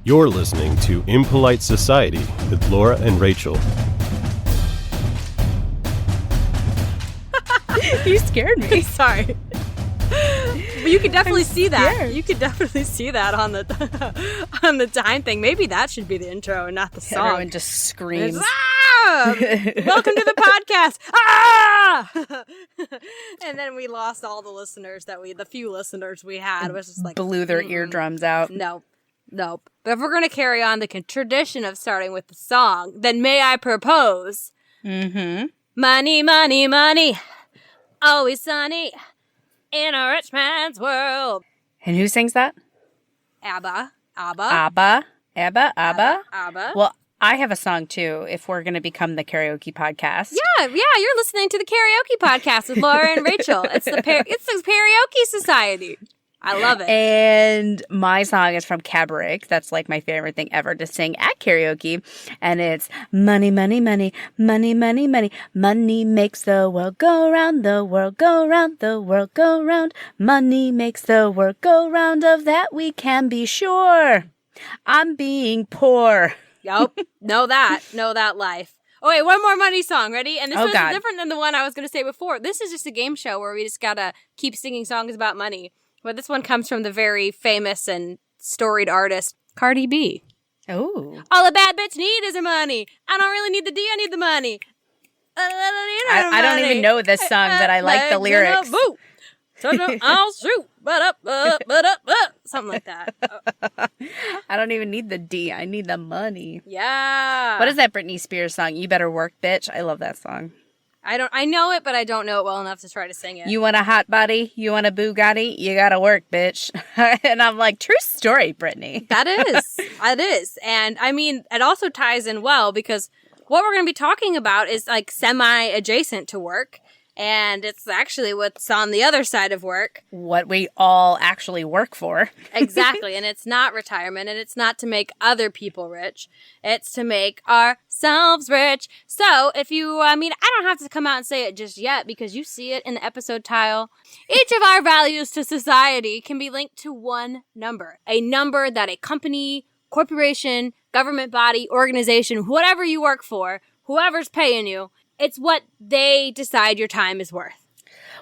You're listening to Impolite Society with Laura and Rachel. You scared me. Sorry. But you could definitely see that. Scared. You could definitely see that on the on the time thing. Maybe that should be the intro and not the song. Everyone just screams. Welcome to the podcast. Ah! And then we lost all the listeners the few listeners we had was just like blew their eardrums out. Nope. But if we're going to carry on the tradition of starting with the song, then may I propose? Mm-hmm. Money, money, money. Always sunny in a rich man's world. And who sings that? ABBA. ABBA. ABBA. Well, I have a song too, if we're going to become the karaoke podcast. Yeah, you're listening to the karaoke podcast with Laura and Rachel. It's the Karaoke Society. I love it. And my song is from Cabaret. That's like my favorite thing ever to sing at karaoke. And it's money, money, money, money, money, money. Money makes the world go round, the world go round, the world go round. Money makes the world go round, of that we can be sure. I'm being poor. Yup. Know that life. Oh, wait, one more money song. Ready? And this was different than the one I was going to say before. This is just a game show where we just got to keep singing songs about money. But this one comes from the very famous and storied artist, Cardi B. Oh. All a bad bitch need is her money. I don't really need the D, I need the money. I don't even know this song, but I like the lyrics. I'll shoot. Something like that. I don't even need the D. I need the money. Yeah. What is that Britney Spears song? You Better Work, Bitch. I love that song. I know it, but I don't know it well enough to try to sing it. You want a hot body? You want a Bugatti? You gotta work, bitch. And I'm like, true story, Brittany. That is. It is. And I mean, it also ties in well because what we're going to be talking about is like semi-adjacent to work. And it's actually what's on the other side of work. What we all actually work for. Exactly. And it's not retirement, and it's not to make other people rich. It's to make ourselves rich. So if you, I don't have to come out and say it just yet because you see it in the episode title. Each of our values to society can be linked to one number. A number that a company, corporation, government body, organization, whatever you work for, whoever's paying you, it's what they decide your time is worth.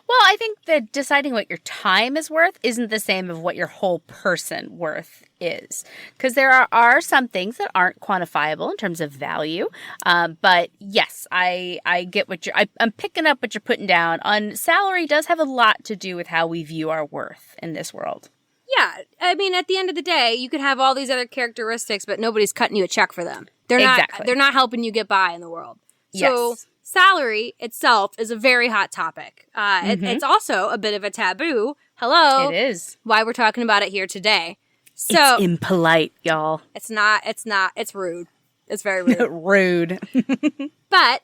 Well, I think that deciding what your time is worth isn't the same as what your whole person worth is. Because there are some things that aren't quantifiable in terms of value. But yes, I get what I'm picking up what you're putting down. On salary does have a lot to do with how we view our worth in this world. Yeah. I mean, at the end of the day, you could have all these other characteristics, but nobody's cutting you a check for them. They're not helping you get by in the world. So, yes. Salary itself is a very hot topic. It's also a bit of a taboo. Hello. It is. Why we're talking about it here today. So it's impolite, y'all. It's not. It's rude. It's very rude. Rude. But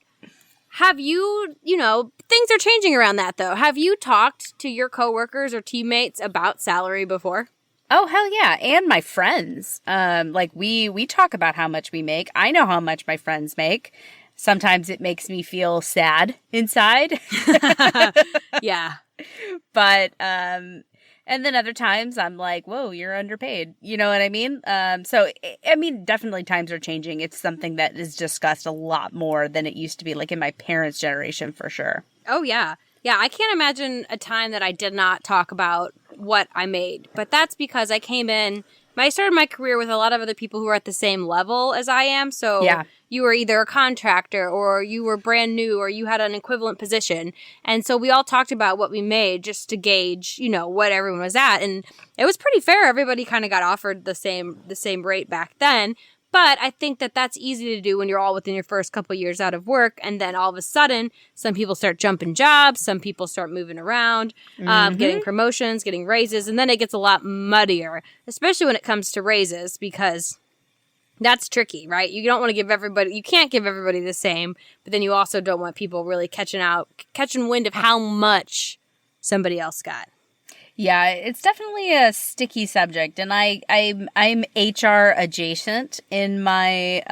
have you, things are changing around that though. Have you talked to your coworkers or teammates about salary before? Oh, hell yeah. And my friends. We talk about how much we make. I know how much my friends make. Sometimes it makes me feel sad inside. Yeah. But, and then other times I'm like, whoa, you're underpaid. You know what I mean? Definitely times are changing. It's something that is discussed a lot more than it used to be, like in my parents' generation for sure. Oh, yeah. Yeah, I can't imagine a time that I did not talk about what I made. But that's because I started my career with a lot of other people who are at the same level as I am. So yeah. You were either a contractor or you were brand new or you had an equivalent position. And so we all talked about what we made just to gauge, what everyone was at. And it was pretty fair. Everybody kind of got offered the same rate back then. But I think that that's easy to do when you're all within your first couple years out of work. And then all of a sudden, some people start jumping jobs. Some people start moving around, getting promotions, getting raises. And then it gets a lot muddier, especially when it comes to raises, because that's tricky, right? You don't want to you can't give everybody the same. But then you also don't want people really catching wind of how much somebody else got. Yeah, it's definitely a sticky subject, and I'm HR adjacent in my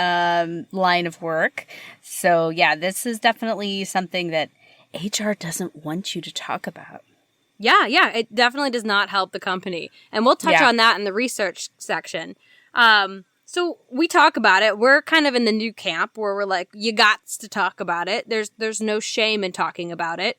line of work. So yeah, this is definitely something that HR doesn't want you to talk about. Yeah, it definitely does not help the company, and we'll touch on that in the research section. So we talk about it. We're kind of in the new camp where we're like, you got to talk about it. There's no shame in talking about it.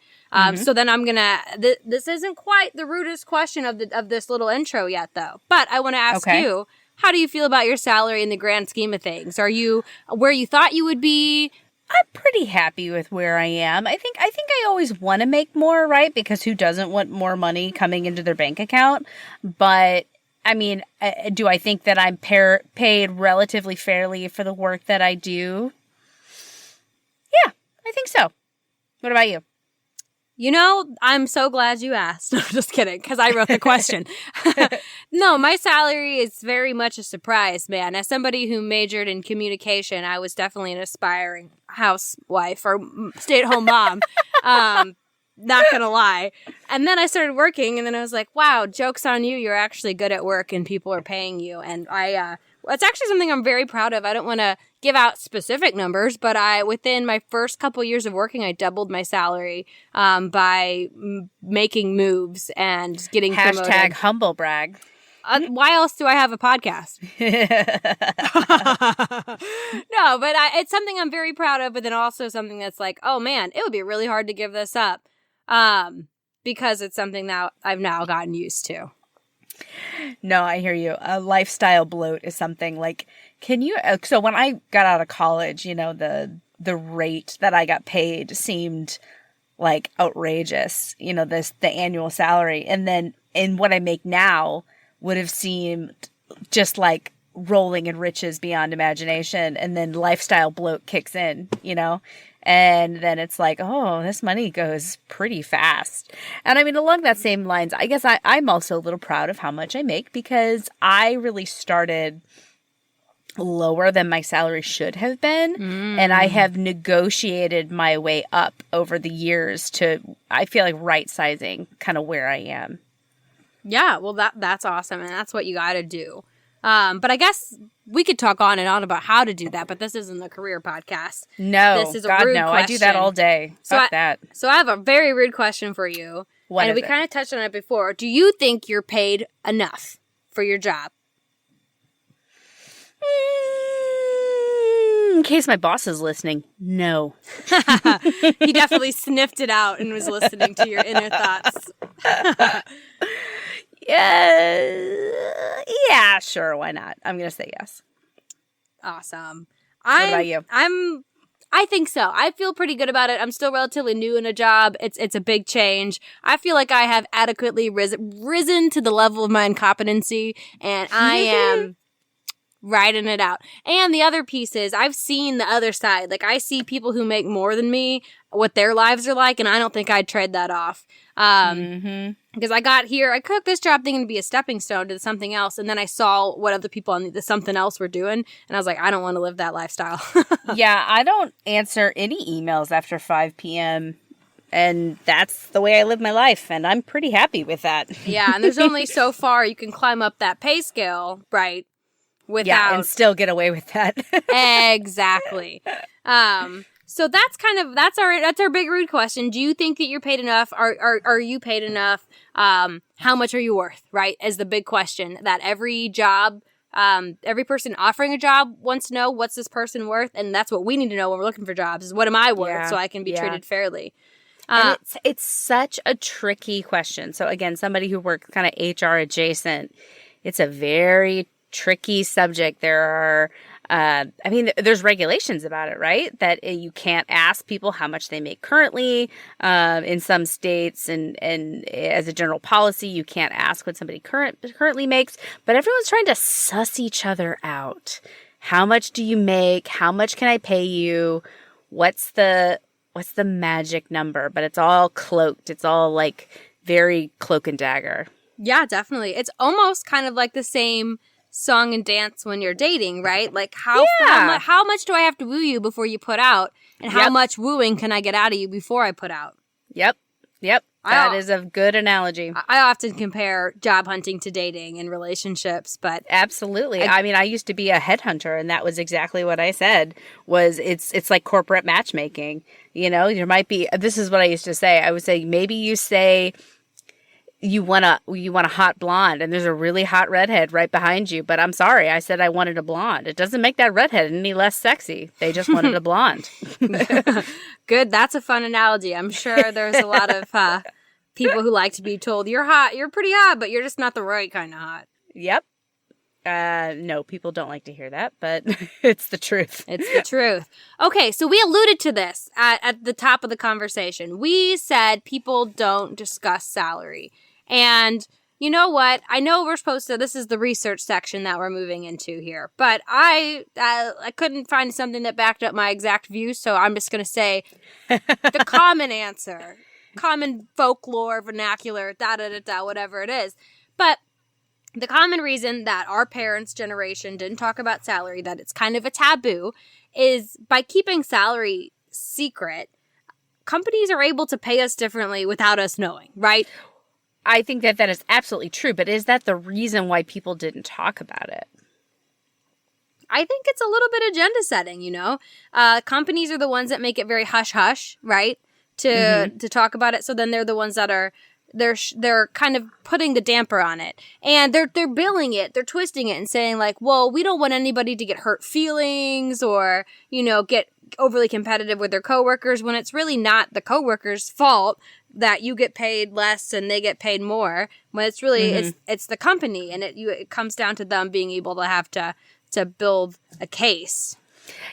So then I'm gonna. This isn't quite the rudest question of this little intro yet, though. But I want to ask you, how do you feel about your salary in the grand scheme of things? Are you where you thought you would be? I'm pretty happy with where I am. I think I always want to make more, right? Because who doesn't want more money coming into their bank account? But I mean, do I think that I'm paid relatively fairly for the work that I do? Yeah, I think so. What about you? You know, I'm so glad you asked. No, I'm just kidding, because I wrote the question. No, my salary is very much a surprise, man. As somebody who majored in communication, I was definitely an aspiring housewife or stay-at-home mom. Not gonna lie. And then I started working, and then I was like, wow, joke's on you. You're actually good at work, and people are paying you. And it's actually something I'm very proud of. I don't want to give out specific numbers, but within my first couple years of working, I doubled my salary by making moves and getting promoted. Hashtag humble brag. Why else do I have a podcast? No, but it's something I'm very proud of, but then also something that's like, oh man, it would be really hard to give this up because it's something that I've now gotten used to. No, I hear you. A lifestyle bloat is something like, so when I got out of college, you know, the rate that I got paid seemed like outrageous, you know, the annual salary. And then in what I make now would have seemed just like rolling in riches beyond imagination. And then lifestyle bloat kicks in, you know? And then it's like, oh, this money goes pretty fast. And I mean, along that same lines, I guess I'm also a little proud of how much I make because I really started lower than my salary should have been. And I have negotiated my way up over the years to, I feel like, right-sizing kind of where I am. Yeah, well, that's awesome. And that's what you got to do. But I guess we could talk on and on about how to do that, but this isn't a career podcast. No, this is God, a rude no. question. I do that all day. Fuck that. So I have a very rude question for you. What and is we it? kind of touched on it before. Do you think you're paid enough for your job? In case my boss is listening, no. He definitely sniffed it out and was listening to your inner thoughts. Yeah, sure, why not? I'm going to say yes. Awesome. What about you? I think so. I feel pretty good about it. I'm still relatively new in a job. It's a big change. I feel like I have adequately risen to the level of my incompetency, and I am riding it out. And the other piece is I've seen the other side. Like, I see people who make more than me, what their lives are like, and I don't think I'd trade that off. Because I got here, I took this job thinking to be a stepping stone to something else, and then I saw what other people on the something else were doing, and I was like, I don't want to live that lifestyle. Yeah, I don't answer any emails after 5 p.m., and that's the way I live my life, and I'm pretty happy with that. Yeah, and there's only so far you can climb up that pay scale, right? Without... and still get away with that. Exactly. So that's our big rude question. Do you think that you're paid enough? Are you paid enough? How much are you worth? Right, is the big question that every job, every person offering a job wants to know. What's this person worth? And that's what we need to know when we're looking for jobs. Is what am I worth, so I can be treated fairly. And it's such a tricky question. So again, somebody who works kind of HR adjacent, it's a very tricky subject. There are, there's regulations about it, right? That you can't ask people how much they make currently. In some states, and as a general policy, you can't ask what somebody currently makes. But everyone's trying to suss each other out. How much do you make? How much can I pay you? What's the magic number? But it's all cloaked. It's all like very cloak and dagger. Yeah, definitely. It's almost kind of like the same song and dance when you're dating, right? Like how much do I have to woo you before you put out, and how much wooing can I get out of you before I put out? Yep. That is a good analogy. I often compare job hunting to dating and relationships, but absolutely. I mean, I used to be a headhunter, and that was exactly what I said. Was it's like corporate matchmaking. You know, there might be. This is what I used to say. I would say maybe you say you want a hot blonde and there's a really hot redhead right behind you, but I'm sorry, I said I wanted a blonde. It doesn't make that redhead any less sexy. They just wanted a blonde. Good. That's a fun analogy. I'm sure there's a lot of people who like to be told, you're hot, you're pretty hot, but you're just not the right kind of hot. Yep. No, people don't like to hear that, but it's the truth. It's the truth. Okay, so we alluded to this at the top of the conversation. We said people don't discuss salary. And you know what? I know we're supposed to, this is the research section that we're moving into here, but I couldn't find something that backed up my exact view, so I'm just going to say the common answer, common folklore, vernacular, da-da-da-da, whatever it is. But the common reason that our parents' generation didn't talk about salary, that it's kind of a taboo, is by keeping salary secret, companies are able to pay us differently without us knowing, right? I think that is absolutely true, but is that the reason why people didn't talk about it? I think it's a little bit agenda setting, you know? Companies are the ones that make it very hush-hush, right? To talk about it. So then they're the ones that are, they're kind of putting the damper on it. And they're billing it, they're twisting it and saying like, well, we don't want anybody to get hurt feelings or, you know, get overly competitive with their coworkers when it's really not the coworkers' fault that you get paid less and they get paid more, when it's really it's the company, and it comes down to them being able to have to build a case.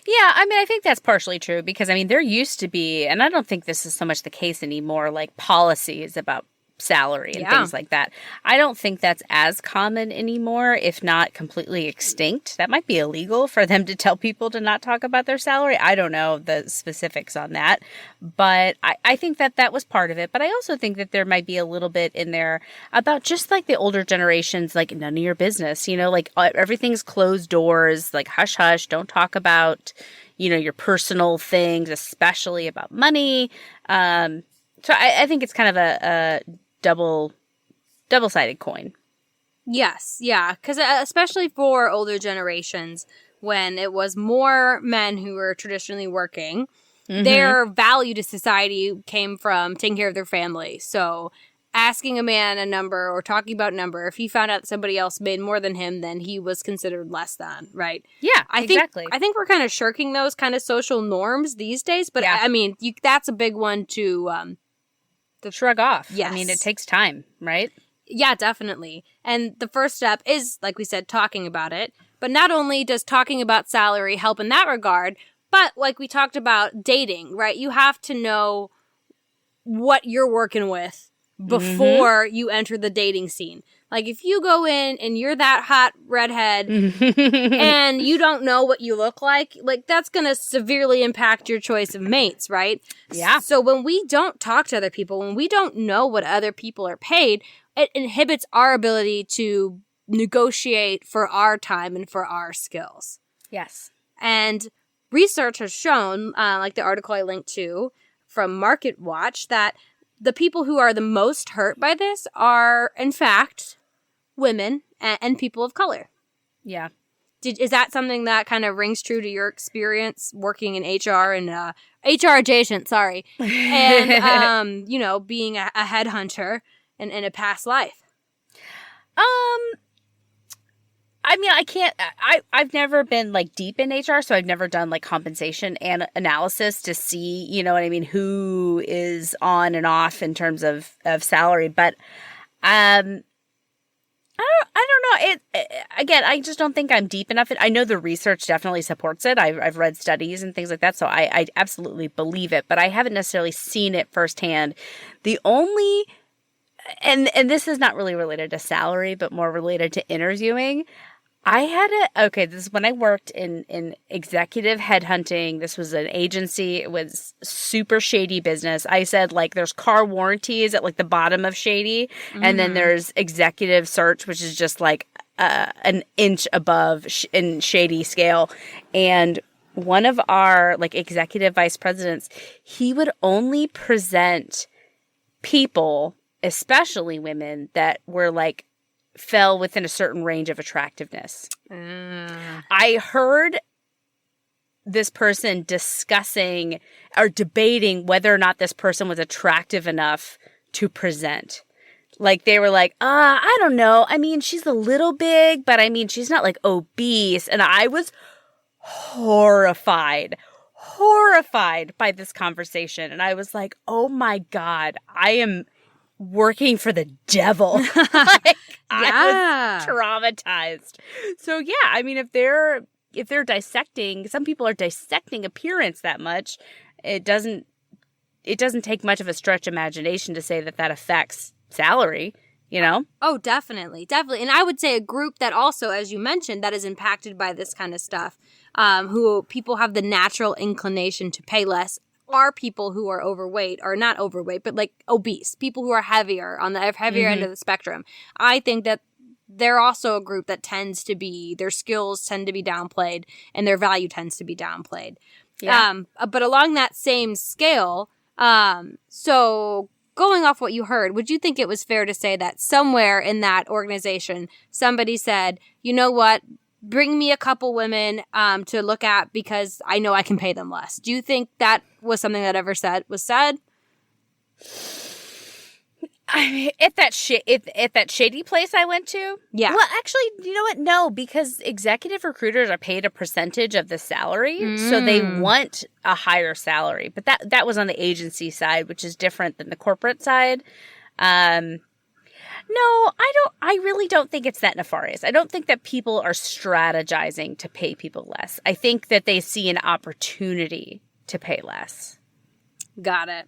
Yeah, I mean, I think that's partially true because, I mean, there used to be, and I don't think this is so much the case anymore, like policies about salary and things like that. I don't think that's as common anymore, if not completely extinct. That might be illegal for them to tell people to not talk about their salary. I don't know the specifics on that, but I think that was part of it. But I also think that there might be a little bit in there about just like the older generations, like none of your business, you know, like everything's closed doors, like hush, hush, don't talk about, you know, your personal things, especially about money. So I think it's kind of a double-sided coin. Yes, yeah, because especially for older generations, when it was more men who were traditionally working, their value to society came from taking care of their family. So asking a man a number or talking about number, if he found out that somebody else made more than him, then he was considered less than, right? Yeah, exactly. I think we're kind of shirking those kind of social norms these days, but I mean, that's a big one to shrug off. Yes. I mean, it takes time, right? Yeah, definitely. And the first step is, like we said, talking about it. But not only does talking about salary help in that regard, but like we talked about dating, right? You have to know what you're working with before you enter the dating scene. Like if you go in and you're that hot redhead and you don't know what you look like that's going to severely impact your choice of mates, right? Yeah. So when we don't talk to other people, when we don't know what other people are paid, it inhibits our ability to negotiate for our time and for our skills. Yes. And research has shown, like the article I linked to from Market Watch, that the people who are the most hurt by this are, in fact, women and people of color. Yeah. Is that something that kind of rings true to your experience working in HR and HR adjacent, sorry, and you know, being a headhunter in a past life? I mean, I've never been like deep in HR, so I've never done like compensation and analysis to see, you know what I mean, who is on and off in terms of salary. But I don't know. Again, I just don't think I'm deep enough. I know the research definitely supports it. I've read studies and things like that, so I absolutely believe it. But I haven't necessarily seen it firsthand. The only and this is not really related to salary, but more related to interviewing. This is when I worked in executive headhunting. This was an agency. It was super shady business. I said, like, there's car warranties at, like, the bottom of shady. And then there's executive search, which is just, like, an inch above in shady scale. And one of our, like, executive vice presidents, he would only present people, especially women, that were, like, fell within a certain range of attractiveness. I heard this person discussing or debating whether or not this person was attractive enough to present. Like, they were like, I don't know. I mean, she's a little big, but I mean, she's not like obese. And I was horrified by this conversation. And I was like, oh my God, I am working for the devil. Like, I was traumatized. So yeah, I mean, if they're dissecting, some people are dissecting appearance that much, it doesn't take much of a stretch imagination to say that affects salary, you know? Oh, definitely. And I would say a group that also, as you mentioned, that is impacted by this kind of stuff, who people have the natural inclination to pay less, are people who are overweight, or not overweight, but like obese, people who are heavier on the heavier end of the spectrum. I think that they're also a group that tends to be, their skills tend to be downplayed and their value tends to be downplayed. Yeah. But along that same scale, so going off what you heard, would you think it was fair to say that somewhere in that organization, somebody said, you know what, bring me a couple women to look at because I know I can pay them less? Do you think that was something that was said? I mean, at that shady place I went to? Yeah. Well, actually, you know what? No, because executive recruiters are paid a percentage of the salary, so they want a higher salary. But that was on the agency side, which is different than the corporate side. No, I really don't think it's that nefarious. I don't think that people are strategizing to pay people less. I think that they see an opportunity to pay less. Got it.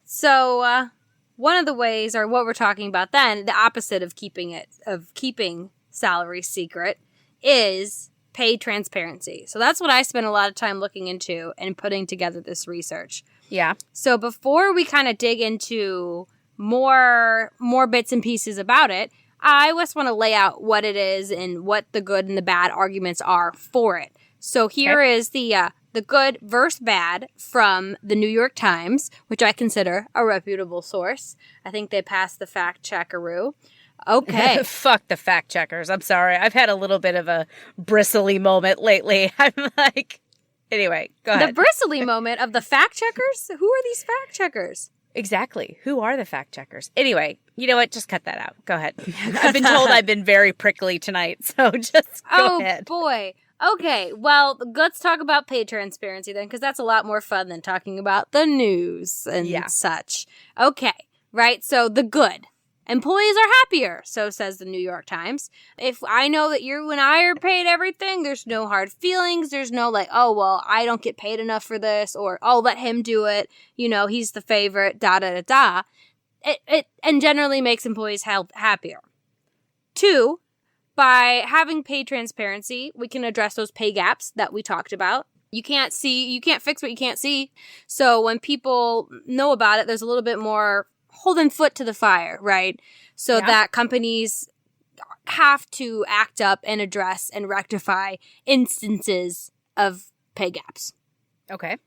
So, one of the ways, or what we're talking about then, the opposite of keeping salary secret, is paid transparency. So that's what I spent a lot of time looking into and putting together this research. Yeah. So before we kind of dig into more bits and pieces about it, I just want to lay out what it is and what the good and the bad arguments are for it. So here is the good versus bad from the New York Times, which I consider a reputable source. I think they passed the fact checkaroo. Okay. Fuck the fact checkers. I'm sorry. I've had a little bit of a bristly moment lately. I'm like, anyway, go ahead. The bristly moment of the fact checkers? Who are these fact checkers? Exactly. Who are the fact checkers? Anyway, you know what? Just cut that out. Go ahead. I've been told I've been very prickly tonight, so just go ahead. Oh, boy. Okay, well, let's talk about paid transparency then, because that's a lot more fun than talking about the news and such. Okay, right, so the good. Employees are happier, so says the New York Times. If I know that you and I are paid everything, there's no hard feelings. There's no like, oh, well, I don't get paid enough for this, or I'll let him do it. You know, he's the favorite, da-da-da-da. It and generally makes employees happier. 2, by having paid transparency, we can address those pay gaps that we talked about. You can't fix what you can't see. So when people know about it, there's a little bit more holding foot to the fire, right? So that companies have to act up and address and rectify instances of pay gaps. Okay.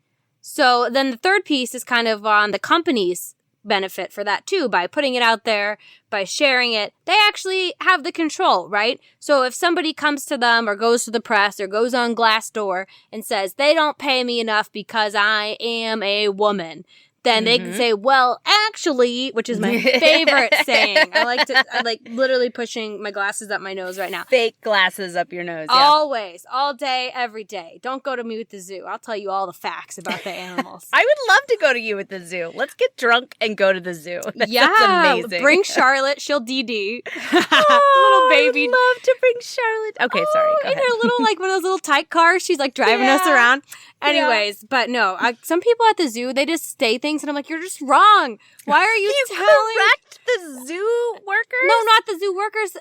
So then the third piece is kind of on the company's benefit for that too. By putting it out there, by sharing it, they actually have the control, right? So if somebody comes to them or goes to the press or goes on Glassdoor and says they don't pay me enough because I am a woman, then they can say, well, actually, which is my favorite saying. I like literally pushing my glasses up my nose right now. Fake glasses up your nose. Yeah. Always, all day, every day. Don't go to me with the zoo. I'll tell you all the facts about the animals. I would love to go to you with the zoo. Let's get drunk and go to the zoo. That's amazing. Bring Charlotte. She'll DD. Little baby. I'd love to bring Charlotte. Okay, sorry. Go ahead. In her little, like one of those little tight cars. She's like driving us around. Anyways, but no, some people at the zoo, they just say things and I'm like, you're just wrong. Why are you telling? Correct the zoo workers? No, not the zoo workers.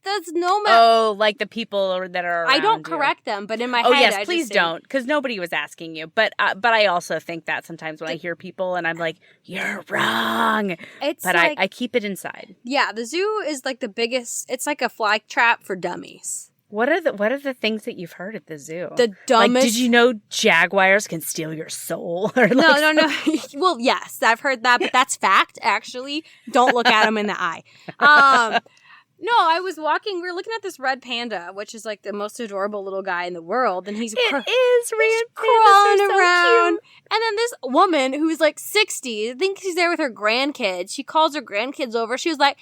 There's no... Oh, like the people that are around I don't correct them, but in my head, yes, please don't, because nobody was asking you. But I also think that sometimes when I hear people and I'm like, you're wrong. But like, I keep it inside. Yeah, the zoo is like the biggest... It's like a fly trap for dummies. What are the things that you've heard at the zoo? The dumbest... Like, did you know jaguars can steal your soul? Or No. Well, yes, I've heard that, but that's fact, actually. Don't look at them in the eye. No, I was walking. We were looking at this red panda, which is like the most adorable little guy in the world, and he's Red crawling pandas are so around. cute. And then this woman who's like 60, I think she's there with her grandkids. She calls her grandkids over. She was like,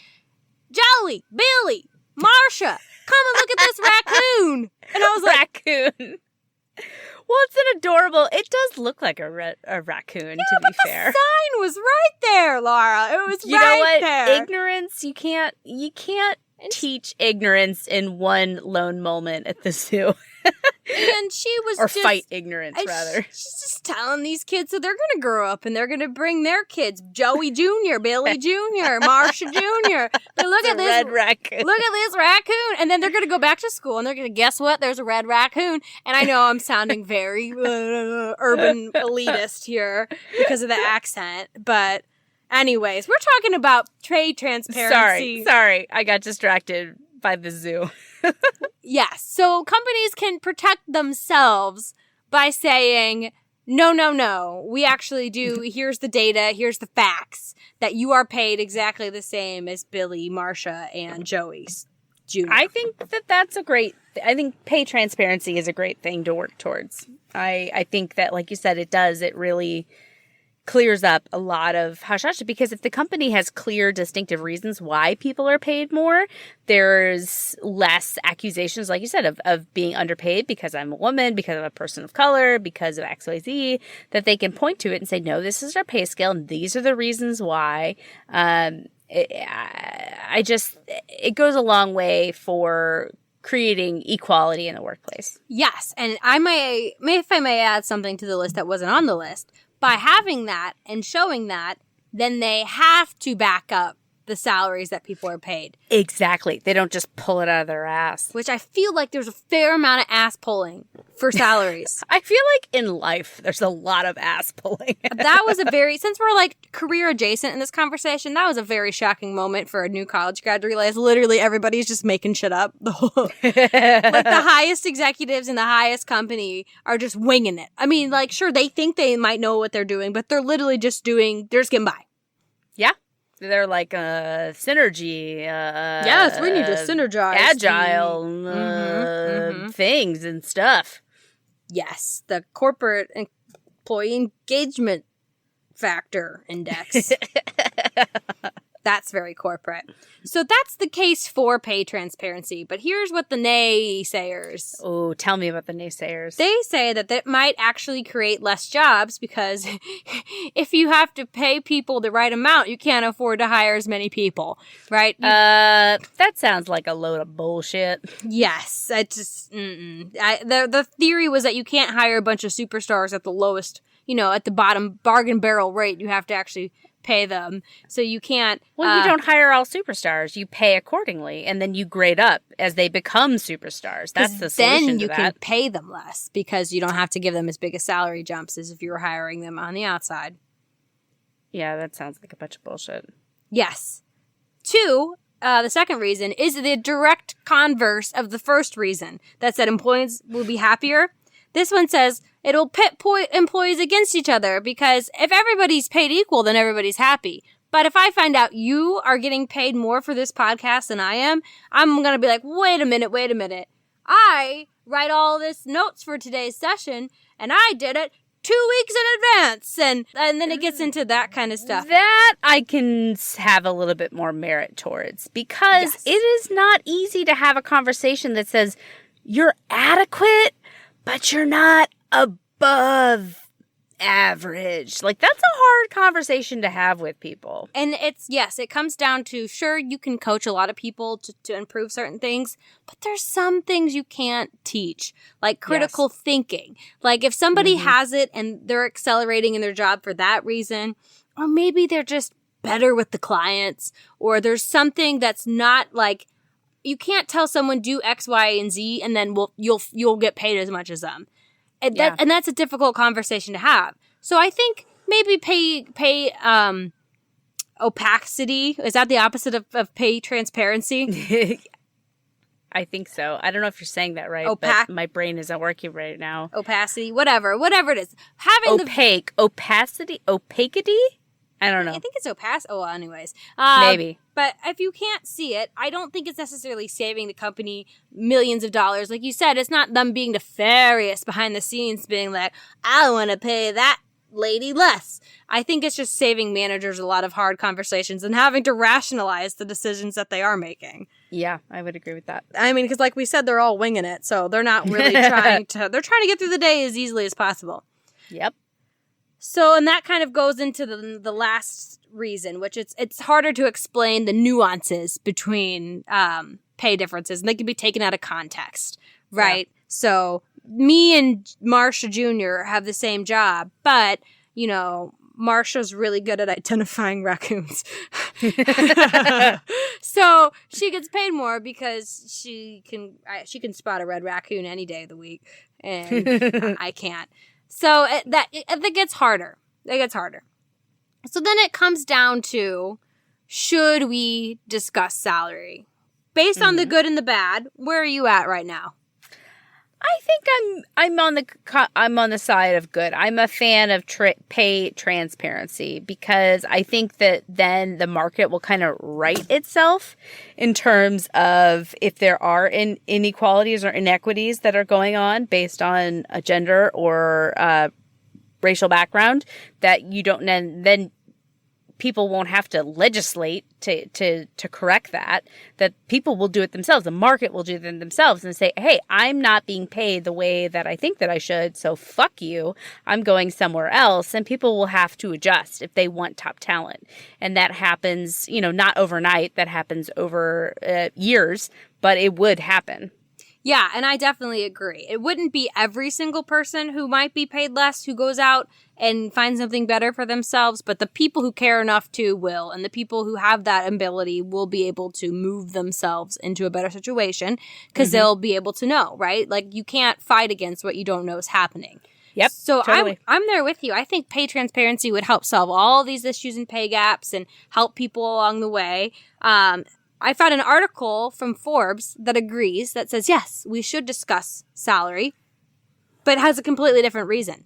"Jolly, Billy, Marsha, come and look at this raccoon." And I was like, raccoon. Well, it's an adorable. It does look like a raccoon. Yeah, to be but fair, the sign was right there, Laura. It was you right know what? there. Ignorance. You can't teach ignorance in one lone moment at the zoo. And she was or just, fight ignorance, rather. She's just telling these kids that they're going to grow up and they're going to bring their kids, Joey Jr., Billy Jr., Marsha Jr. But look at this red raccoon. Look at this raccoon. And then they're going to go back to school and they're going to guess what? There's a red raccoon. And I know I'm sounding very urban elitist here because of the accent, but anyways, we're talking about trade transparency. Sorry. I got distracted by the zoo. Yes. So companies can protect themselves by saying, no. We actually do. Here's the data. Here's the facts that you are paid exactly the same as Billy, Marsha, and Joey Jr. I think that's a great. I think pay transparency is a great thing to work towards. I think that, like you said, it does. It really clears up a lot of hush-hush, because if the company has clear, distinctive reasons why people are paid more, there's less accusations, like you said, of being underpaid because I'm a woman, because I'm a person of color, because of XYZ, that they can point to it and say, no, this is our pay scale and these are the reasons why. It goes a long way for creating equality in the workplace. Yes, and if I may add something to the list that wasn't on the list, by having that and showing that, then they have to back up the salaries that people are paid. Exactly. They don't just pull it out of their ass. Which I feel like there's a fair amount of ass pulling for salaries. I feel like in life, there's a lot of ass pulling. That was since we're like career adjacent in this conversation, that was a very shocking moment for a new college grad to realize literally everybody's just making shit up. Like the highest executives in the highest company are just winging it. I mean, like, sure, they think they might know what they're doing, but they're literally just they're just getting by. Yeah. They're like synergy. Yes, we need to synergize. Agile things and stuff. Yes, the corporate employee engagement factor index. That's very corporate. So that's the case for pay transparency. But here's what the naysayers. Oh, tell me about the naysayers. They say that might actually create less jobs because if you have to pay people the right amount, you can't afford to hire as many people, right? That sounds like a load of bullshit. Yes, I just the theory was that you can't hire a bunch of superstars at the lowest, at the bottom bargain barrel rate. You have to actually pay them. So you can't... Well, you don't hire all superstars. You pay accordingly, and then you grade up as they become superstars. That's the solution then to you that. can pay them less because you don't have to give them as big a salary jumps as if you were hiring them on the outside. Yeah, that sounds like a bunch of bullshit. Yes. 2, the second reason is the direct converse of the first reason that said employees will be happier. This one says it'll pit employees against each other because if everybody's paid equal, then everybody's happy. But if I find out you are getting paid more for this podcast than I am, I'm going to be like, wait a minute. I write all this notes for today's session and I did it 2 weeks in advance. And then it gets into that kind of stuff. That I can have a little bit more merit towards because it is not easy to have a conversation that says you're adequate, but you're not above average. Like, that's a hard conversation to have with people. And it comes down to, sure, you can coach a lot of people to improve certain things, but there's some things you can't teach, like critical thinking. Like, if somebody has it and they're accelerating in their job for that reason, or maybe they're just better with the clients, or there's something that's not like, you can't tell someone do X, Y, and Z, and then you'll get paid as much as them. And that's a difficult conversation to have. So I think maybe pay opacity. Is that the opposite of pay transparency? I think so. I don't know if you're saying that right, but my brain isn't working right now. Opacity, whatever it is. Having opacity? I don't know. I think it's opaque. Oh, well, anyways. Maybe. But if you can't see it, I don't think it's necessarily saving the company millions of dollars. Like you said, it's not them being nefarious behind the scenes, being like, I want to pay that lady less. I think it's just saving managers a lot of hard conversations and having to rationalize the decisions that they are making. Yeah, I would agree with that. I mean, because like we said, they're all winging it. So they're not really they're trying to get through the day as easily as possible. Yep. So, and that kind of goes into the last reason, which it's harder to explain the nuances between pay differences, and they can be taken out of context, right? Yeah. So, me and Marsha Jr. have the same job, but, you know, Marsha's really good at identifying raccoons. So, she gets paid more because she can spot a red raccoon any day of the week, and I can't. So it gets harder. It gets harder. So then it comes down to, should we discuss salary? Based on the good and the bad, where are you at right now? I think I'm on the side of good. I'm a fan of pay transparency because I think that then the market will kind of right itself in terms of if there are inequalities or inequities that are going on based on a gender or racial background, that you don't then people won't have to legislate to correct that people will do it themselves. The market will do it themselves and say, hey, I'm not being paid the way that I think that I should, so fuck you. I'm going somewhere else. And people will have to adjust if they want top talent. And that happens, not overnight. That happens over years, but it would happen. Yeah, and I definitely agree. It wouldn't be every single person who might be paid less who goes out and finds something better for themselves, but the people who care enough to will, and the people who have that ability will be able to move themselves into a better situation because they'll be able to know, right? Like, you can't fight against what you don't know is happening. Yep. So totally. I'm there with you. I think pay transparency would help solve all these issues and pay gaps and help people along the way. I found an article from Forbes that agrees, that says, yes, we should discuss salary, but has a completely different reason.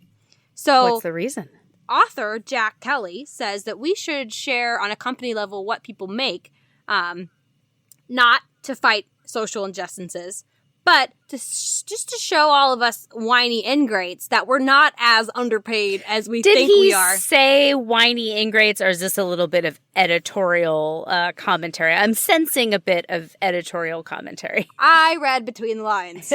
So, what's the reason? Author Jack Kelly says that we should share on a company level what people make, not to fight social injustices, but just to show all of us whiny ingrates that we're not as underpaid as we think we are. Did he say whiny ingrates, or is this a little bit of editorial commentary? I'm sensing a bit of editorial commentary. I read between the lines,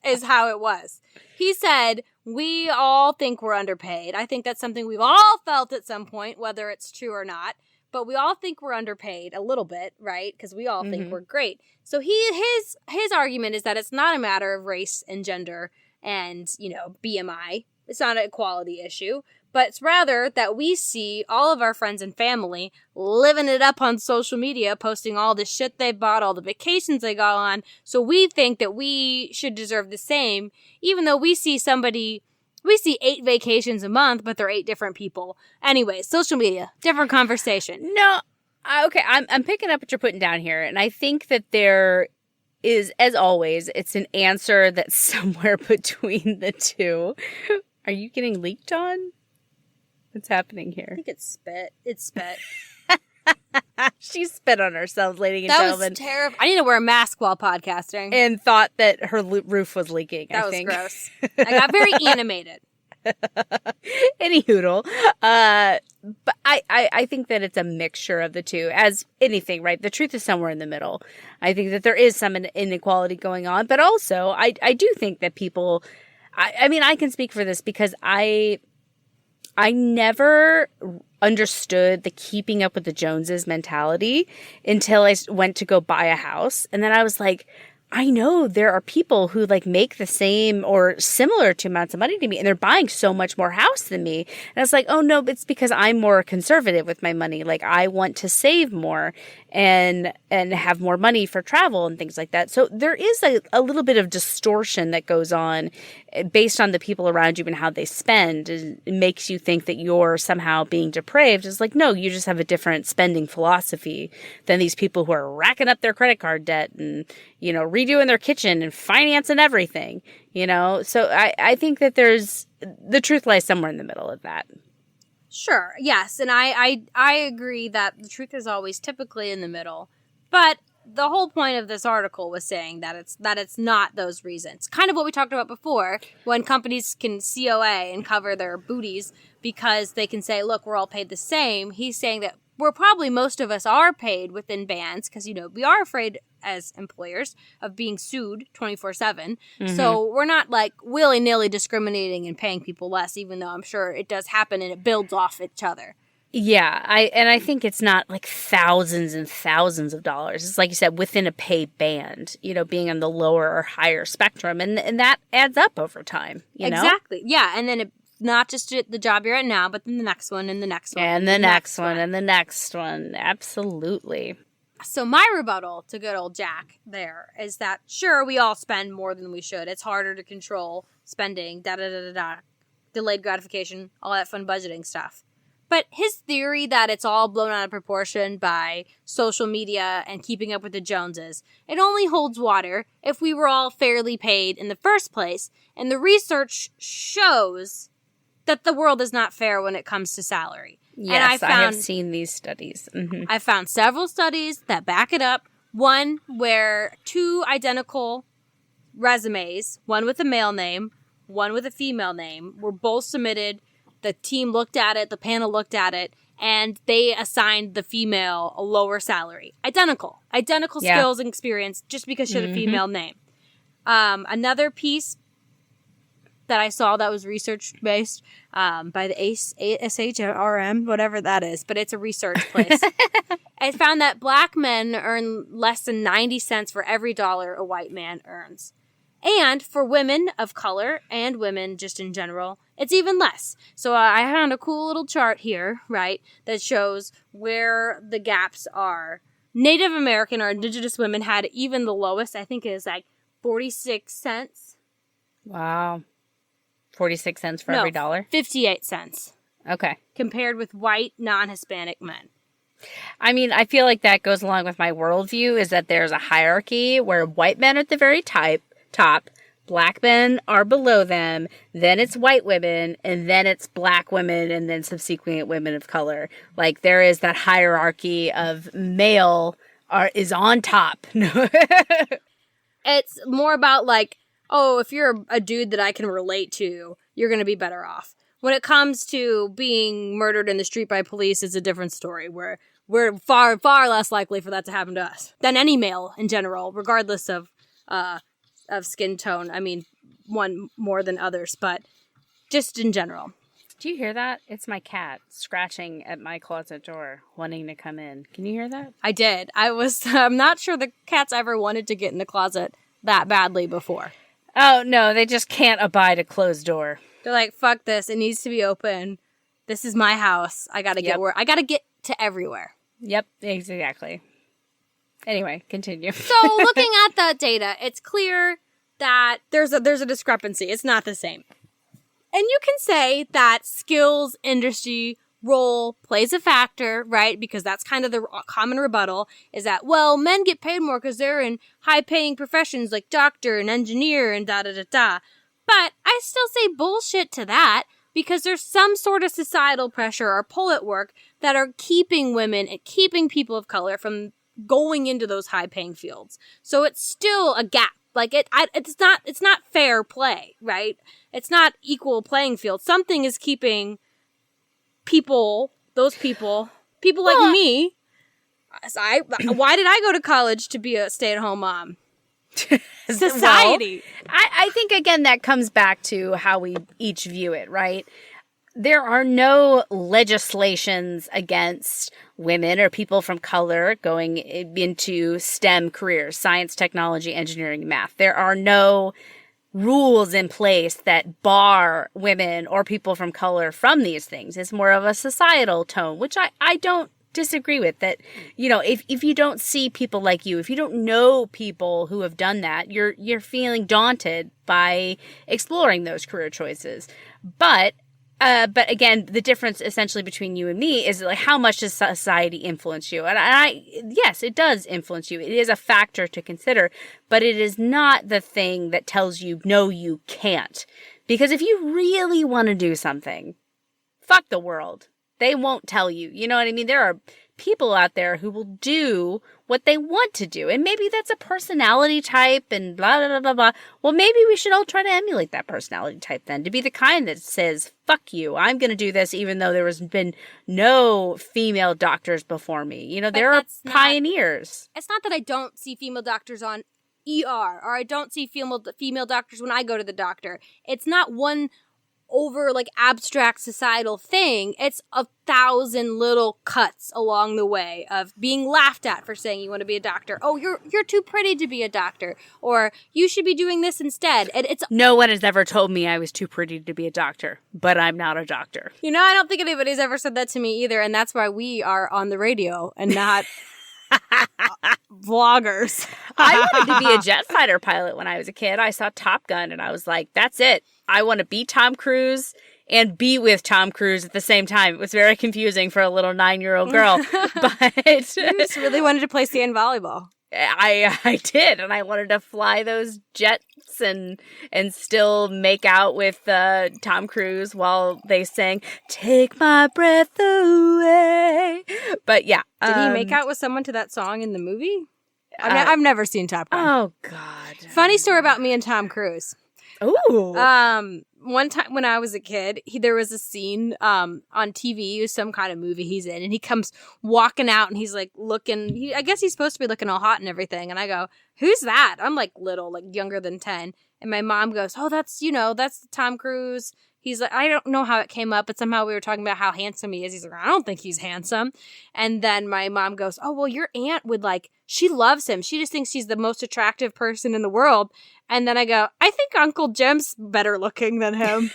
is how it was. He said, we all think we're underpaid. I think that's something we've all felt at some point, whether it's true or not. But we all think we're underpaid a little bit, right? Because we all think we're great. So his argument is that it's not a matter of race and gender and, BMI. It's not an equality issue. But it's rather that we see all of our friends and family living it up on social media, posting all the shit they bought, all the vacations they got on. So we think that we should deserve the same, even though we see 8 vacations a month, but they're 8 different people. Anyway, social media, different conversation. No, okay, I'm picking up what you're putting down here, and I think that there is, as always, it's an answer that's somewhere between the two. Are you getting leaked on? What's happening here? I think it's spit. It's spit. She spit on herself, ladies and gentlemen. That was terrible. I need to wear a mask while podcasting. And thought that her roof was leaking, I think. That was gross. I got very animated. Any hoodle. But I think that it's a mixture of the two. As anything, right? The truth is somewhere in the middle. I think that there is some inequality going on. But also, I do think that people... I mean, I can speak for this because I never understood the keeping up with the Joneses mentality until I went to go buy a house. And then I was like, I know there are people who make the same or similar to amounts of money to me, and they're buying so much more house than me. And I was like, oh no, it's because I'm more conservative with my money. Like, I want to save more and have more money for travel and things like that. So there is a little bit of distortion that goes on based on the people around you and how they spend. It makes you think that you're somehow being depraved. It's like, no, you just have a different spending philosophy than these people who are racking up their credit card debt and, redoing their kitchen and financing everything, So I think that the truth lies somewhere in the middle of that. Sure, yes, and I agree that the truth is always typically in the middle, but the whole point of this article was saying that it's not those reasons. Kind of what we talked about before, when companies can COA and cover their booties because they can say, look, we're all paid the same. He's saying that most of us are paid within bands because, we are afraid as employers of being sued 24/7. Mm-hmm. So we're not like willy-nilly discriminating and paying people less, even though I'm sure it does happen and it builds off each other. Yeah, I think it's not like thousands and thousands of dollars. It's like you said, within a pay band, being on the lower or higher spectrum. And that adds up over time, Exactly. Yeah, and then not just the job you're at now, but then the next one and the next one. And the next one and the next one. Absolutely. So my rebuttal to good old Jack there is that, sure, we all spend more than we should. It's harder to control spending, delayed gratification, all that fun budgeting stuff. But his theory that it's all blown out of proportion by social media and keeping up with the Joneses, it only holds water if we were all fairly paid in the first place. And the research shows that the world is not fair when it comes to salary. Yes, I have seen these studies. Mm-hmm. I found several studies that back it up. One where two identical resumes, one with a male name, one with a female name, were both submitted. The team looked at it, the panel looked at it, and they assigned the female a lower salary. Identical skills and experience just because she had a female name. Another piece that I saw that was research-based by the SHRM, whatever that is, but it's a research place. I found that black men earn less than 90 cents for every dollar a white man earns. And for women of color and women just in general, it's even less. So I found a cool little chart here, right, that shows where the gaps are. Native American or indigenous women had even the lowest. I think it is like 46 cents. Wow. 46 cents for every dollar? 58 cents. Okay. Compared with white, non-Hispanic men. I mean, I feel like that goes along with my worldview, is that there's a hierarchy where white men are at the very top, black men are below them, then it's white women, and then it's black women, and then subsequent women of color. Like, there is that hierarchy of male is on top. It's more about like, oh, if you're a dude that I can relate to, you're going to be better off. When it comes to being murdered in the street by police, it's a different story, where we're far, far less likely for that to happen to us than any male in general, regardless of skin tone. I mean, one more than others, but just in general. Do you hear that? It's my cat scratching at my closet door, wanting to come in. Can you hear that? I did. I'm not sure the cat's ever wanted to get in the closet that badly before. Oh, no, they just can't abide a closed door. They're like, fuck this. It needs to be open. This is my house. I gotta get to everywhere. Yep, exactly. Anyway, continue. So looking at that data, it's clear that there's a discrepancy. It's not the same. And you can say that skills, industry, role plays a factor, right? Because that's kind of the common rebuttal, is that, well, men get paid more because they're in high-paying professions like doctor and engineer and da-da-da-da. But I still say bullshit to that, because there's some sort of societal pressure or pull at work that are keeping women and keeping people of color from going into those high-paying fields. So it's still a gap. Like, it's not fair play, right? It's not equal playing field. Something is keeping those people like me. Why did I go to college to be a stay-at-home mom? Society. Well, I think, again, that comes back to how we each view it, right? There are no legislations against women or people from color going into STEM careers, science, technology, engineering, math. There are no rules in place that bar women or people from color from these things. It's more of a societal tone, which I don't disagree with. That, if you don't see people like you, if you don't know people who have done that, you're feeling daunted by exploring those career choices. But again, the difference essentially between you and me is, like, how much does society influence you? And yes, it does influence you. It is a factor to consider, but it is not the thing that tells you, no, you can't. Because if you really want to do something, fuck the world. They won't tell you. You know what I mean? There are people out there who will do what they want to do. And maybe that's a personality type and blah, blah, blah, blah. Well, maybe we should all try to emulate that personality type then, to be the kind that says, fuck you, I'm going to do this even though there has been no female doctors before me. You know, there are pioneers. It's not that I don't see female doctors on ER, or I don't see female doctors when I go to the doctor. It's not one over like abstract societal thing. It's 1,000 little cuts along the way of being laughed at for saying you want to be a doctor. Oh, you're too pretty to be a doctor, or you should be doing this instead. And it's no one has ever told me I was too pretty to be a doctor, but I'm not a doctor. You know, I don't think anybody's ever said that to me either, and that's why we are on the radio and not vloggers. I wanted to be a jet fighter pilot when I was a kid. I saw Top Gun and I was like, that's it. I want to be Tom Cruise and be with Tom Cruise at the same time. It was very confusing for a little 9-year-old girl. But you just really wanted to play sand volleyball. I did, and I wanted to fly those jets and still make out with Tom Cruise while they sang "Take My Breath Away." But yeah, did he make out with someone to that song in the movie? I've never seen Top Gun. Oh God! Funny story about me and Tom Cruise. Ooh. One time when I was a kid, there was a scene on TV. It was some kind of movie he's in, and he comes walking out, and he's like looking. I guess he's supposed to be looking all hot and everything. And I go, "Who's that?" I'm like little, like younger than 10. And my mom goes, "Oh, that's Tom Cruise." He's like, I don't know how it came up, but somehow we were talking about how handsome he is. He's like, I don't think he's handsome. And then my mom goes, oh, well, your aunt would she loves him. She just thinks he's the most attractive person in the world. And then I go, I think Uncle Jim's better looking than him.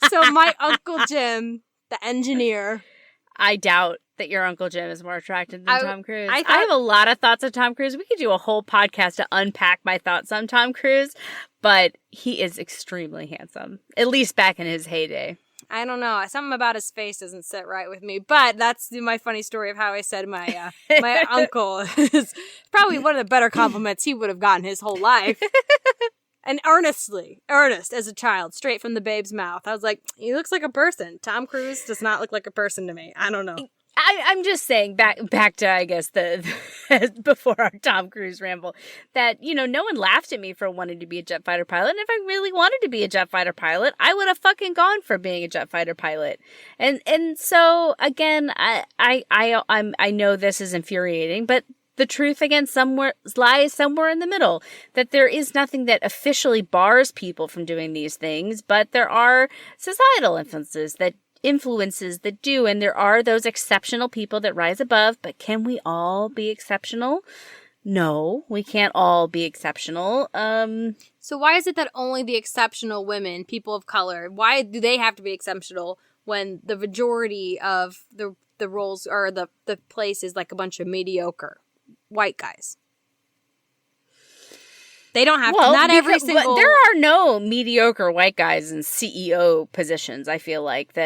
So my Uncle Jim, the engineer. I doubt that your Uncle Jim is more attractive than Tom Cruise. I have a lot of thoughts on Tom Cruise. We could do a whole podcast to unpack my thoughts on Tom Cruise, but he is extremely handsome, at least back in his heyday. I don't know. Something about his face doesn't sit right with me, but that's my funny story of how I said my my uncle is probably one of the better compliments he would have gotten his whole life. And earnest as a child, straight from the babe's mouth. I was like, he looks like a person. Tom Cruise does not look like a person to me. I don't know. I'm just saying, back to, I guess, the before our Tom Cruise ramble, that, no one laughed at me for wanting to be a jet fighter pilot. And if I really wanted to be a jet fighter pilot, I would have fucking gone for being a jet fighter pilot. And so, again, I know this is infuriating, but the truth, again, lies somewhere in the middle, that there is nothing that officially bars people from doing these things, but there are societal influences that do, and there are those exceptional people that rise above. But can we all be exceptional? No, we can't all be exceptional. So why is it that only the exceptional women, people of color, why do they have to be exceptional when the majority of the roles or the place is like a bunch of mediocre white guys? They don't have to. Not every single. There are no mediocre white guys in CEO positions. I feel like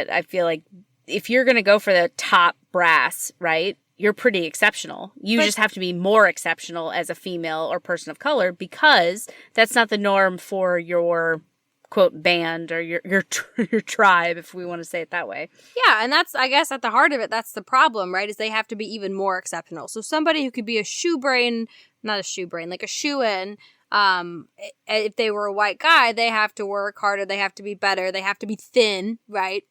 if you're going to go for the top brass, right, you're pretty exceptional. You just have to be more exceptional as a female or person of color, because that's not the norm for your quote band or your tribe, if we want to say it that way. Yeah, and that's, I guess, at the heart of it, that's the problem, right? Is they have to be even more exceptional. So somebody who could be like a shoe-in, if they were a white guy, they have to work harder, they have to be better, they have to be thin, right?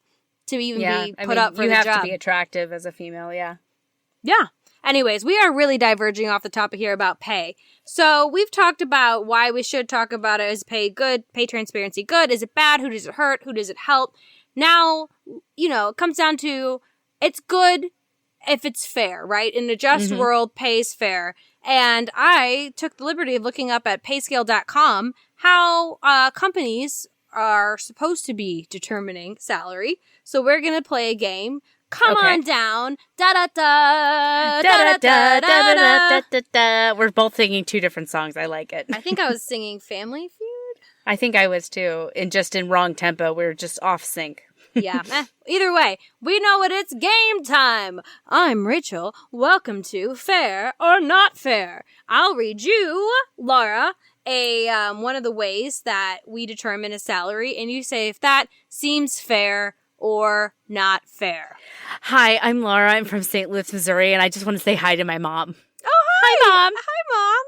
To even be put up for the job. You have to be attractive as a female, yeah. Yeah. Anyways, we are really diverging off the topic here about pay. So we've talked about why we should talk about it. Is pay good? Pay transparency good? Is it bad? Who does it hurt? Who does it help? Now, it comes down to it's good if it's fair, right? In a just world, pay is fair. And I took the liberty of looking up at payscale.com how companies are supposed to be determining salary. So we're going to play a game. Come on down. Da-da-da. Da-da-da. Da-da-da. We're both singing two different songs. I like it. I think I was singing Family Feud. I think I was too. And just in wrong tempo. We're just off sync. Yeah. Either way, we know it. It's game time. I'm Rachel. Welcome to Fair or Not Fair. I'll read you, Laura, one of the ways that we determine a salary, and you say if that seems fair or not fair? Hi, I'm Laura. I'm from St. Louis, Missouri, and I just want to say hi to my mom. Oh, hi. Hi, Mom. Hi, Mom.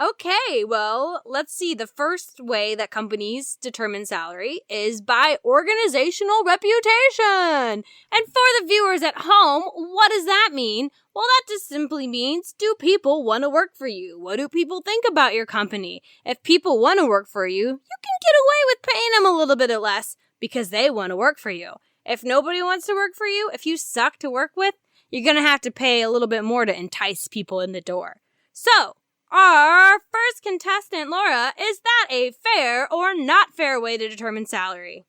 Okay, well, let's see. The first way that companies determine salary is by organizational reputation. And for the viewers at home, what does that mean? Well, that just simply means, do people want to work for you? What do people think about your company? If people want to work for you, you can get away with paying them a little bit less because they want to work for you. If nobody wants to work for you, if you suck to work with, you're going to have to pay a little bit more to entice people in the door. So, our first contestant, Laura, is that a fair or not fair way to determine salary?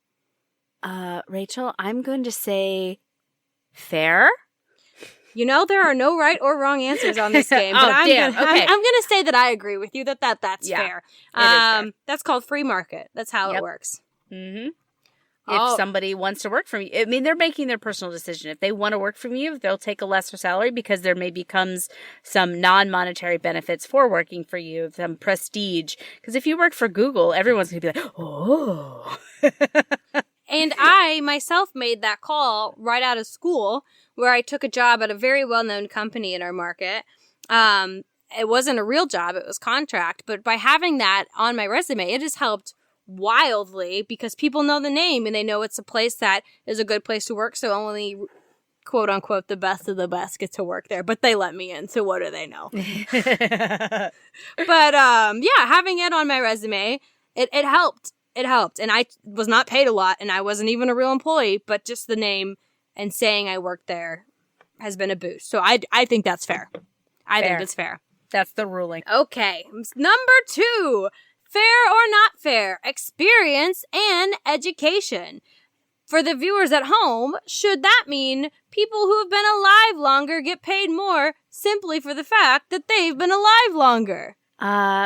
Rachel, I'm going to say fair. You know, there are no right or wrong answers on this game, but I'm going to say that I agree with you that's fair. It is fair. That's called free market. That's how it works. Mm-hmm. If somebody wants to work for you, I mean, they're making their personal decision. If they want to work for you, they'll take a lesser salary because there may becomes some non-monetary benefits for working for you, some prestige. Because if you work for Google, everyone's going to be like, oh. And I myself made that call right out of school where I took a job at a very well-known company in our market. It wasn't a real job. It was contract. But by having that on my resume, it has helped wildly because people know the name and they know it's a place that is a good place to work. So only, quote unquote, the best of the best get to work there. But they let me in. So what do they know? But yeah, having it on my resume, it helped. It helped. And I was not paid a lot and I wasn't even a real employee, but just the name and saying I worked there has been a boost. So I think that's fair. I think it's fair. That's the ruling. Okay. Number 2, fair or not fair, experience and education. For the viewers at home, should that mean people who have been alive longer get paid more simply for the fact that they've been alive longer?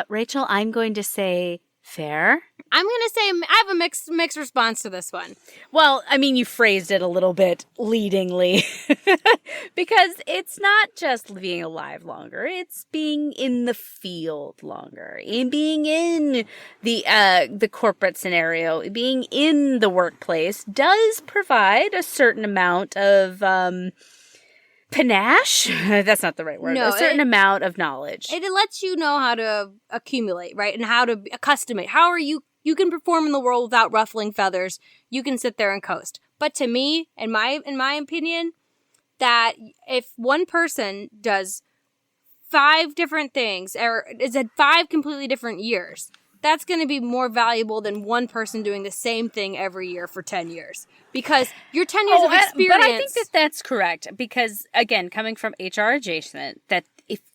Rachel, I'm going to say fair. I'm going to say I have a mixed response to this one. Well, I mean, you phrased it a little bit leadingly because it's not just being alive longer. It's being in the field longer, in being in the corporate scenario, being in the workplace does provide a certain amount of panache. That's not the right word. No, a certain amount of knowledge. It lets you know how to accumulate, right? And how to accustomate. How are you can perform in the world without ruffling feathers. You can sit there and coast. But to me, in my opinion, that if one person does 5 different things, or is at 5 completely different years, that's going to be more valuable than one person doing the same thing every year for 10 years. Because your 10 years of experience... But I think that's correct. Because, again, coming from HR adjacent, that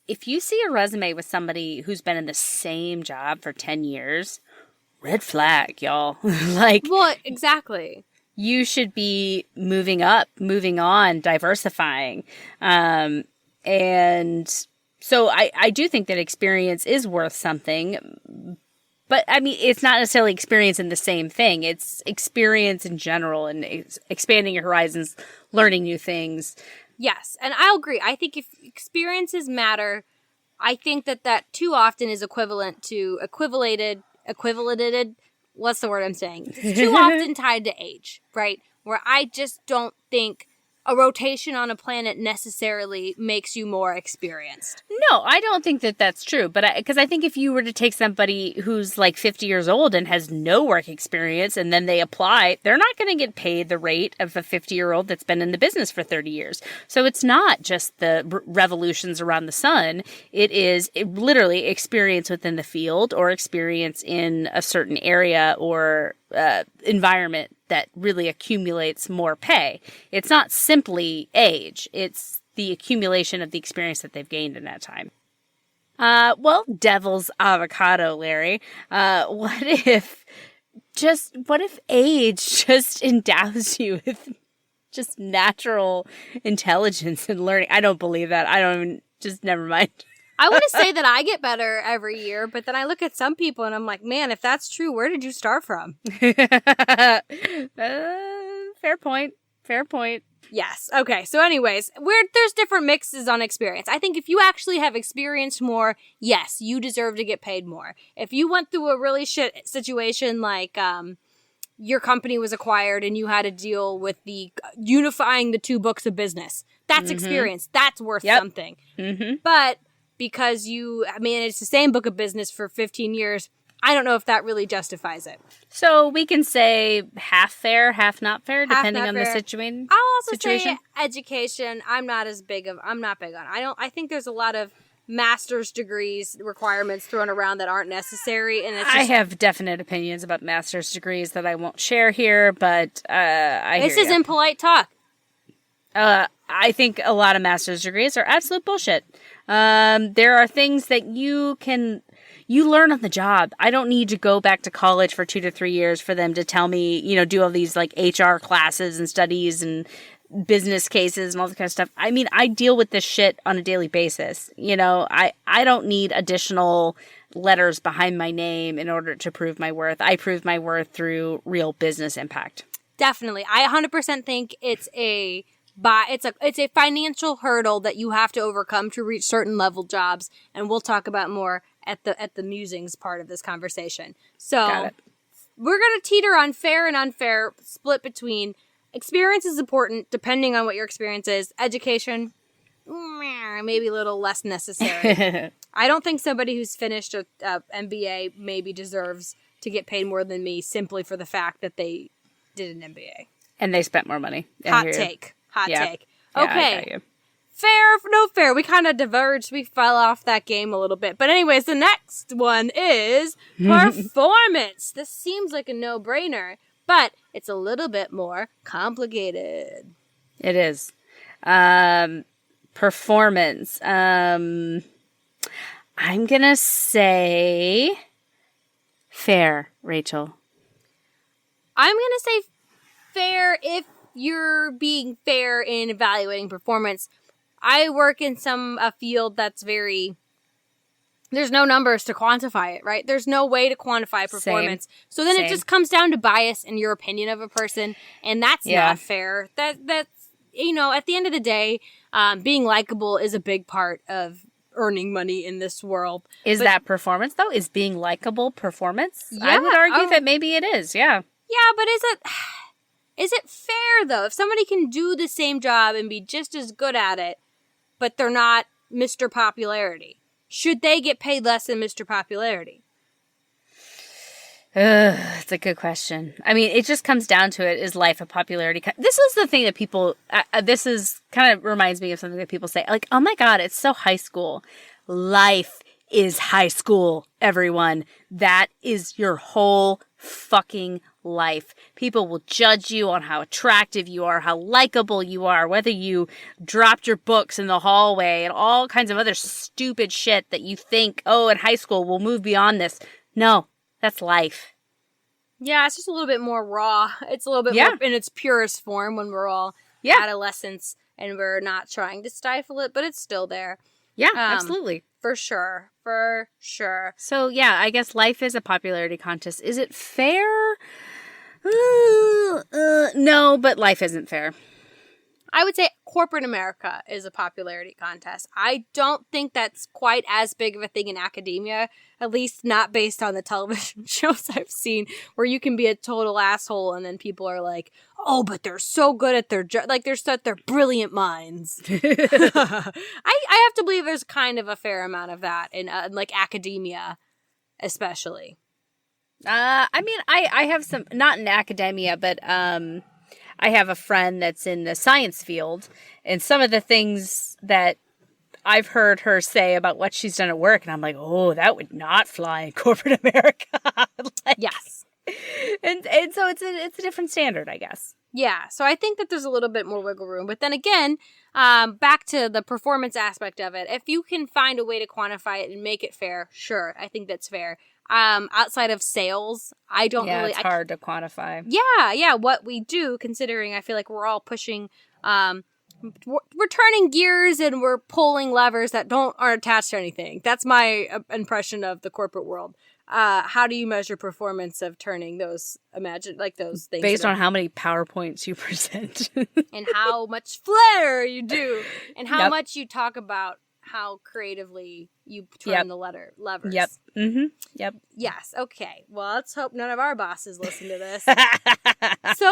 if you see a resume with somebody who's been in the same job for 10 years... red flag, y'all. Well, exactly. You should be moving up, moving on, diversifying. And so I do think that experience is worth something. But, I mean, it's not necessarily experience in the same thing. It's experience in general and expanding your horizons, learning new things. Yes, and I'll agree. I think if experiences matter, I think that too often is equivalent to equivalated, what's the word I'm saying? It's too often tied to age, right? Where I just don't think a rotation on a planet necessarily makes you more experienced. No, I don't think that that's true. But because I think if you were to take somebody who's like 50 years old and has no work experience and then they apply, they're not going to get paid the rate of a 50-year-old that's been in the business for 30 years. So it's not just the revolutions around the sun. It is literally experience within the field or experience in a certain area or environment that really accumulates more pay. It's not simply age. It's the accumulation of the experience that they've gained in that time. Well, devil's avocado, Larry. What if age just endows you with just natural intelligence and learning? I don't believe that. Just never mind. I want to say that I get better every year, but then I look at some people and I'm like, man, if that's true, where did you start from? Fair point. Yes. Okay. So anyways, there's different mixes on experience. I think if you actually have experienced more, yes, you deserve to get paid more. If you went through a really shit situation like your company was acquired and you had to deal with the unifying the two books of business. That's experience. That's worth something. But because you managed the same book of business for 15 years, I don't know if that really justifies it. So we can say half fair, half not fair, depending on the situation. I'll also say education. I'm not big on. I think there's a lot of master's degrees requirements thrown around that aren't necessary, and I have definite opinions about master's degrees that I won't share here, but this is impolite talk. I think a lot of master's degrees are absolute bullshit. There are things that you learn on the job. I don't need to go back to college for 2 to 3 years for them to tell me, do all these like HR classes and studies and business cases and all that kind of stuff. I mean, I deal with this shit on a daily basis. I don't need additional letters behind my name in order to prove my worth. I prove my worth through real business impact. Definitely. I 100% think it's a financial hurdle that you have to overcome to reach certain level jobs, and we'll talk about more at the musings part of this conversation. So we're going to teeter on fair and unfair, split between experience is important depending on what your experience is. Education, maybe a little less necessary. I don't think somebody who's finished a MBA maybe deserves to get paid more than me simply for the fact that they did an MBA. And they spent more money. Hot take. Yeah, Okay. Fair, no fair. We kind of diverged. We fell off that game a little bit. But anyways, the next one is performance. This seems like a no-brainer, but it's a little bit more complicated. It is. Performance. I'm going to say fair, Rachel. I'm going to say fair if you're being fair in evaluating performance. I work in a field that's there's no numbers to quantify it, right? There's no way to quantify performance. So then it just comes down to bias and your opinion of a person, and that's not fair. That's at the end of the day, being likable is a big part of earning money in this world. But that performance, though? Is being likable performance? Yeah, I would argue that maybe it is, yeah. Yeah, but is it fair, though? If somebody can do the same job and be just as good at it, but they're not Mr. Popularity, should they get paid less than Mr. Popularity? It's a good question. I mean, it just comes down to it. Is life a popularity? This is the thing that people, this is kind of reminds me of something that people say. Like, oh my God, it's so high school. Life is high school, everyone. That is your whole fucking life. People will judge you on how attractive you are, how likable you are, whether you dropped your books in the hallway and all kinds of other stupid shit that you think, oh, in high school we'll move beyond this. No, that's life. Yeah, it's just a little bit more raw. It's a little bit more in its purest form when we're all adolescents and we're not trying to stifle it, but it's still there. Yeah, absolutely. For sure. So, yeah, I guess life is a popularity contest. Is it fair? No, but life isn't fair. I would say corporate America is a popularity contest. I don't think that's quite as big of a thing in academia, at least not based on the television shows I've seen, where you can be a total asshole and then people are like, oh, but they're so good at their job. Like, they're brilliant minds. I have to believe there's kind of a fair amount of that in like academia, especially. I mean, I have some, not in academia, but I have a friend that's in the science field, and some of the things that I've heard her say about what she's done at work, and I'm like, oh, that would not fly in corporate America. Yes. And so it's a different standard, I guess. Yeah, so I think that there's a little bit more wiggle room. But then again, back to the performance aspect of it, if you can find a way to quantify it and make it fair, sure, I think that's fair. Outside of sales, I don't really... it's hard to quantify. Yeah, what we do, considering I feel like we're all pushing... we're turning gears and we're pulling levers that aren't attached to anything. That's my impression of the corporate world. How do you measure performance of turning those those things based on how many PowerPoints you present and how much flair you do and how much you talk about how creatively you turn the levers. Yep. Mm-hmm. Yep. Yes. Okay. Well, let's hope none of our bosses listen to this. So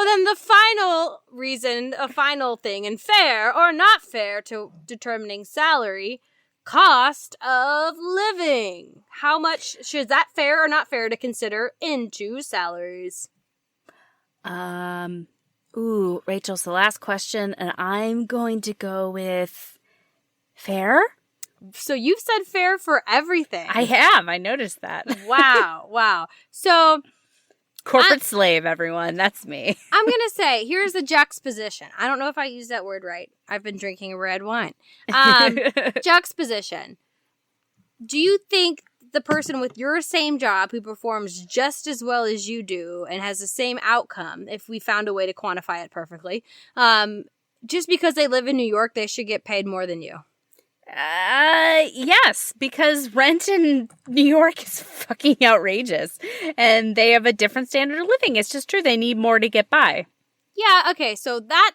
then the final reason, a final thing, and fair or not fair to determining salary, cost of living. How much is that fair or not fair to consider into salaries? Ooh, Rachel's the last question, and I'm going to go with fair. So you've said fair for everything. I have. I noticed that. Wow. So corporate slave, everyone. That's me. I'm going to say, here's the juxtaposition. I don't know if I used that word right. I've been drinking red wine. Juxtaposition. Do you think the person with your same job who performs just as well as you do and has the same outcome, if we found a way to quantify it perfectly, just because they live in New York, they should get paid more than you? Yes, because rent in New York is fucking outrageous, and they have a different standard of living. It's just true. They need more to get by. Yeah, okay, so that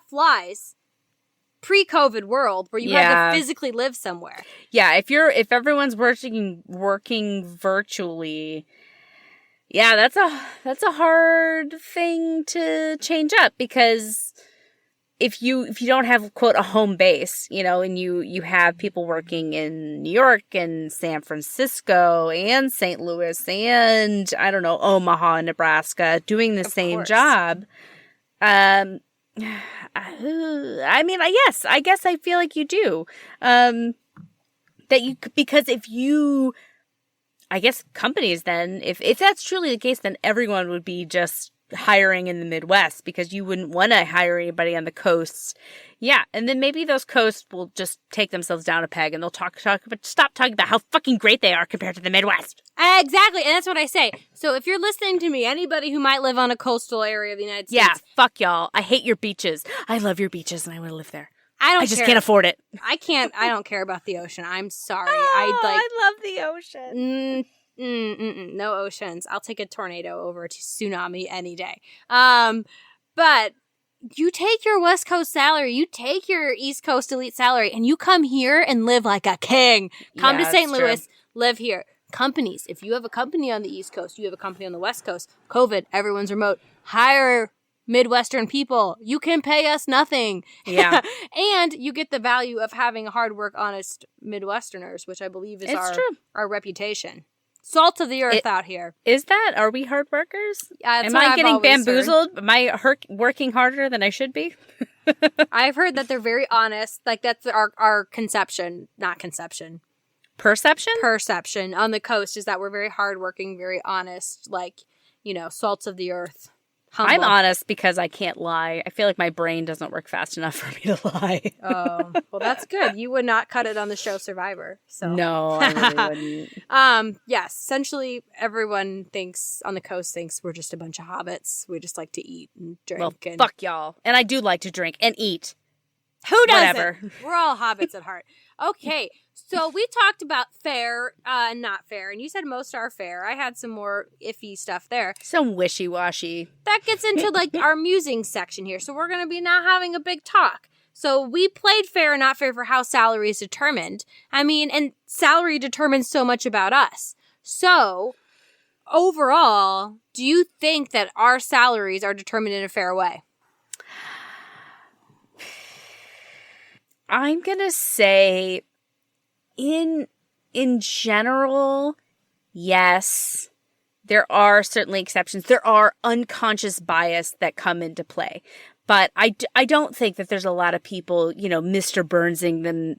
flies. Pre-COVID world where you had to physically live somewhere. Yeah, if everyone's working virtually, yeah, that's a hard thing to change up, because if you don't have, quote, a home base, and you have people working in New York and San Francisco and St. Louis and, I don't know, Omaha, Nebraska, doing the same job. I guess I feel like you do. Because I guess companies then, if that's truly the case, then everyone would be just hiring in the Midwest, because you wouldn't want to hire anybody on the coasts. Yeah, and then maybe those coasts will just take themselves down a peg and they'll stop talking about how fucking great they are compared to the Midwest. Exactly, and that's what I say. So if you're listening to me, anybody who might live on a coastal area of the United States. Yeah, fuck y'all. I hate your beaches. I love your beaches and I want to live there. I just can't afford it. I don't care about the ocean. I'm sorry. Oh, I love the ocean. No oceans. I'll take a tornado over to tsunami any day. But you take your West Coast salary, you take your East Coast elite salary, and you come here and live like a king. Come to St. Louis, live here. Companies. If you have a company on the East Coast, you have a company on the West Coast. COVID, everyone's remote. Hire Midwestern people. You can pay us nothing. Yeah. And you get the value of having hard work, honest Midwesterners, which I believe is our reputation. Salt of the earth out here. Is that? Are we hard workers? Am I getting bamboozled? Am I working harder than I should be? I've heard that they're very honest. Like, that's our conception, not conception. Perception? Perception on the coast is that we're very hardworking, very honest, like, salts of the earth. Humble. I'm honest because I can't lie. I feel like my brain doesn't work fast enough for me to lie. Oh, well, that's good. You would not cut it on the show Survivor. So no, I really wouldn't. Yes, essentially everyone on the coast thinks we're just a bunch of hobbits. We just like to eat and drink. Well, fuck y'all. And I do like to drink and eat. Who doesn't? Whatever. We're all hobbits at heart. Okay, so we talked about fair and not fair, and you said most are fair. I had some more iffy stuff there. Some wishy-washy. That gets into, like, our musing section here, so we're going to be now having a big talk. So we played fair and not fair for how salary is determined. I mean, and salary determines so much about us. So, overall, do you think that our salaries are determined in a fair way? I'm going to say, in general, yes. There are certainly exceptions. There are unconscious bias that come into play. But I don't think that there's a lot of people, Mr. Burnsing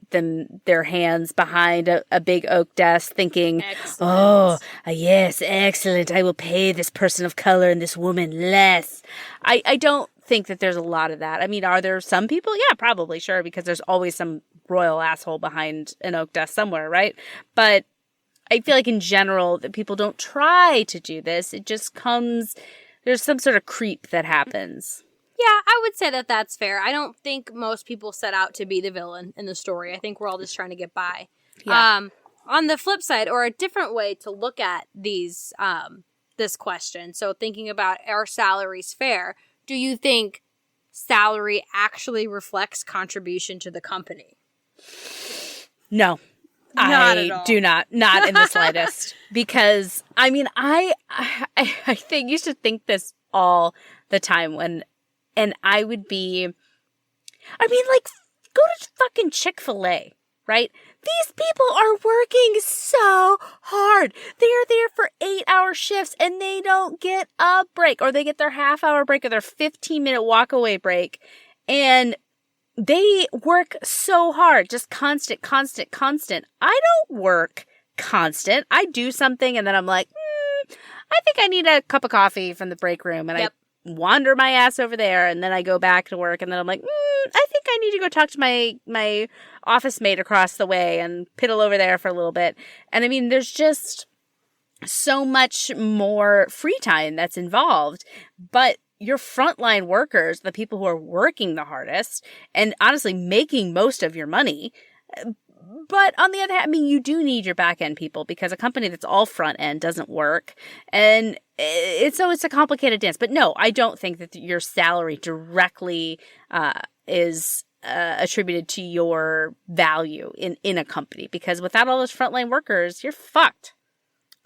their hands behind a big oak desk thinking, excellent. Yes, excellent. I will pay this person of color and this woman less. I don't think that there's a lot of that. I mean, are there some people? Yeah, probably, sure, because there's always some royal asshole behind an oak desk somewhere, right? But I feel like in general that people don't try to do this. It just comes, there's some sort of creep that happens. Yeah, I would say that that's fair. I don't think most people set out to be the villain in the story. I think we're all just trying to get by. Yeah. On the flip side, or a different way to look at this question, so thinking about are salaries fair, do you think salary actually reflects contribution to the company? No. Not at all. Do not in the slightest. Because, I mean, I used to think this all the time and I would be, like, go to fucking Chick-fil-A, right? These people are working so hard. They are there for 8-hour shifts and they don't get a break, or they get their half-hour break or their 15-minute walk-away break. And they work so hard, just constant. I don't work constant. I do something and then I'm like, I think I need a cup of coffee from the break room. And I wander my ass over there and then I go back to work and then I'm like, I think I need to go talk to my office mate across the way and piddle over there for a little bit. And I mean, there's just so much more free time that's involved. But your frontline workers, the people who are working the hardest and honestly making most of your money. But on the other hand, I mean, you do need your back end people because a company that's all front end doesn't work. And it's a complicated dance. But no, I don't think that your salary directly is attributed to your value in a company, because without all those frontline workers, you're fucked.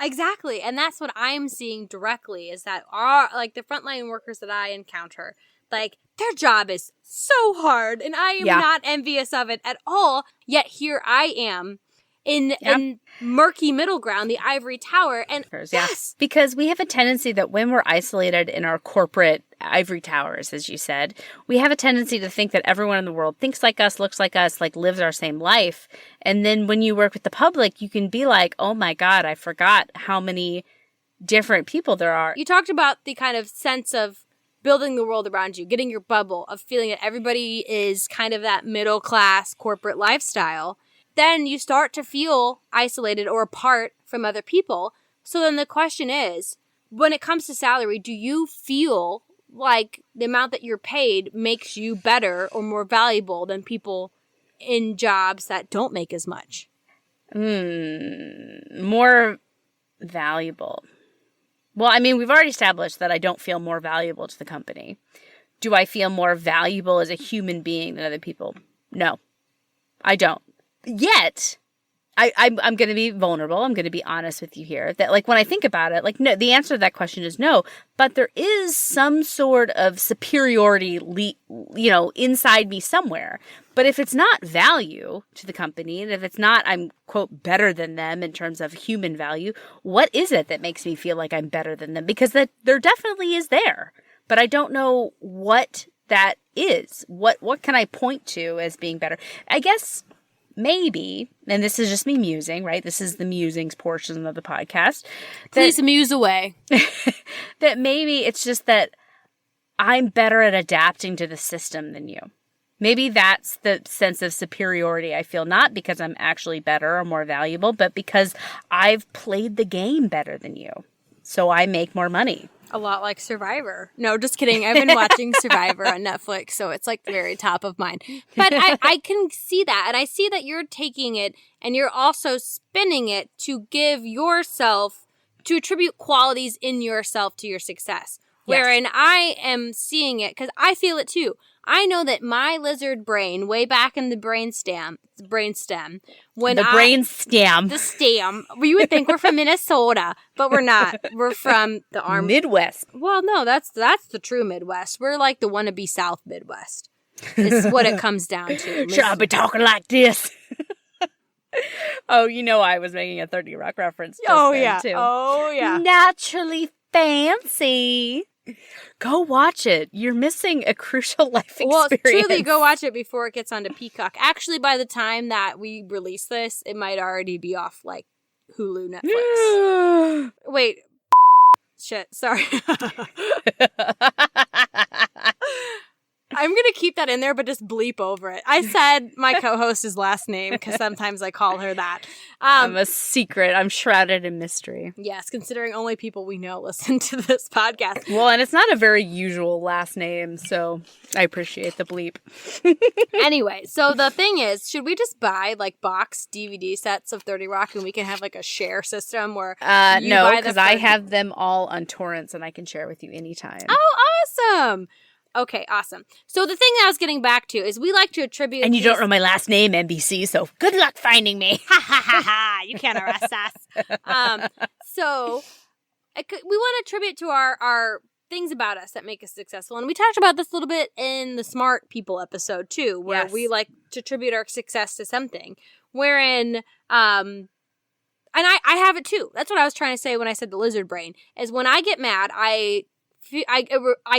Exactly. And that's what I'm seeing directly is that the frontline workers that I encounter, like, their job is so hard and I am not envious of it at all. Yet here I am in murky middle ground, the ivory tower. And yes, because we have a tendency that when we're isolated in our corporate ivory towers, as you said, we have a tendency to think that everyone in the world thinks like us, looks like us, like lives our same life. And then when you work with the public, you can be like, oh my God, I forgot how many different people there are. You talked about the kind of sense of building the world around you, getting your bubble of feeling that everybody is kind of that middle class corporate lifestyle. Then you start to feel isolated or apart from other people. So then the question is, when it comes to salary, do you feel like the amount that you're paid makes you better or more valuable than people in jobs that don't make as much? More valuable. Well, I mean, we've already established that I don't feel more valuable to the company. Do I feel more valuable as a human being than other people? No, I don't. Yet, I'm going to be vulnerable. I'm going to be honest with you here. That, like, when I think about it, like, no, the answer to that question is no. But there is some sort of superiority, inside me somewhere. But if it's not value to the company, and if it's not, I'm, quote, better than them in terms of human value, what is it that makes me feel like I'm better than them? Because there definitely is there. But I don't know what that is. What can I point to as being better? I guess maybe, and this is just me musing, right? This is the musings portion of the podcast. Please muse away. That maybe it's just that I'm better at adapting to the system than you. Maybe that's the sense of superiority I feel, not because I'm actually better or more valuable, but because I've played the game better than you. So I make more money. A lot like Survivor. No, just kidding. I've been watching Survivor on Netflix, so it's like very top of mind. But I can see that, and I see that you're taking it and you're also spinning it to give yourself, to attribute qualities in yourself to your success. Yes. Wherein I am seeing it, because I feel it too. I know that my lizard brain, way back in the brainstem, the stem, you would think we're from Minnesota, but we're not. We're from the Midwest. Well, no, that's the true Midwest. We're like the wannabe South Midwest. Is what it comes down to. Should I be talking like this? Oh, I was making a 30 Rock reference. Too. Oh yeah. Naturally fancy. Go watch it. You're missing a crucial life experience. Well, truly, go watch it before it gets onto Peacock. Actually, by the time that we release this, it might already be off, like, Hulu, Netflix. Wait. Shit, sorry. I'm going to keep that in there, but just bleep over it. I said my co-host's last name because sometimes I call her that. I'm a secret. I'm shrouded in mystery. Yes, considering only people we know listen to this podcast. Well, and it's not a very usual last name, so I appreciate the bleep. Anyway, so the thing is, should we just buy, like, box DVD sets of 30 Rock and we can have, like, a share system where no, because I have them all on torrents and I can share with you anytime. Oh, awesome! Okay, awesome. So the thing that I was getting back to is we like to attribute... And you don't know my last name, NBC, so good luck finding me. Ha ha ha ha! You can't arrest us. So we want to attribute to our things about us that make us successful. And we talked about this a little bit in the Smart People episode, too, where we like to attribute our success to something. Wherein... and I have it, too. That's what I was trying to say when I said the lizard brain, is when I get mad, I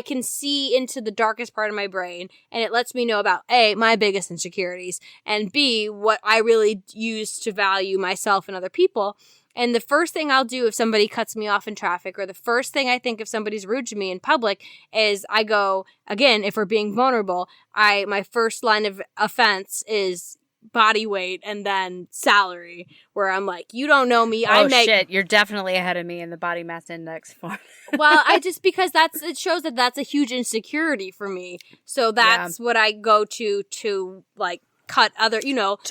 can see into the darkest part of my brain, and it lets me know about A, my biggest insecurities, and B, what I really use to value myself and other people. And the first thing I'll do if somebody cuts me off in traffic, or the first thing I think if somebody's rude to me in public, is I go, again, if we're being vulnerable, my first line of offense is body weight and then salary, where I'm like, you don't know me. Shit, you're definitely ahead of me in the body mass index form. Well, because it shows that that's a huge insecurity for me. So that's what I go to like cut other, punch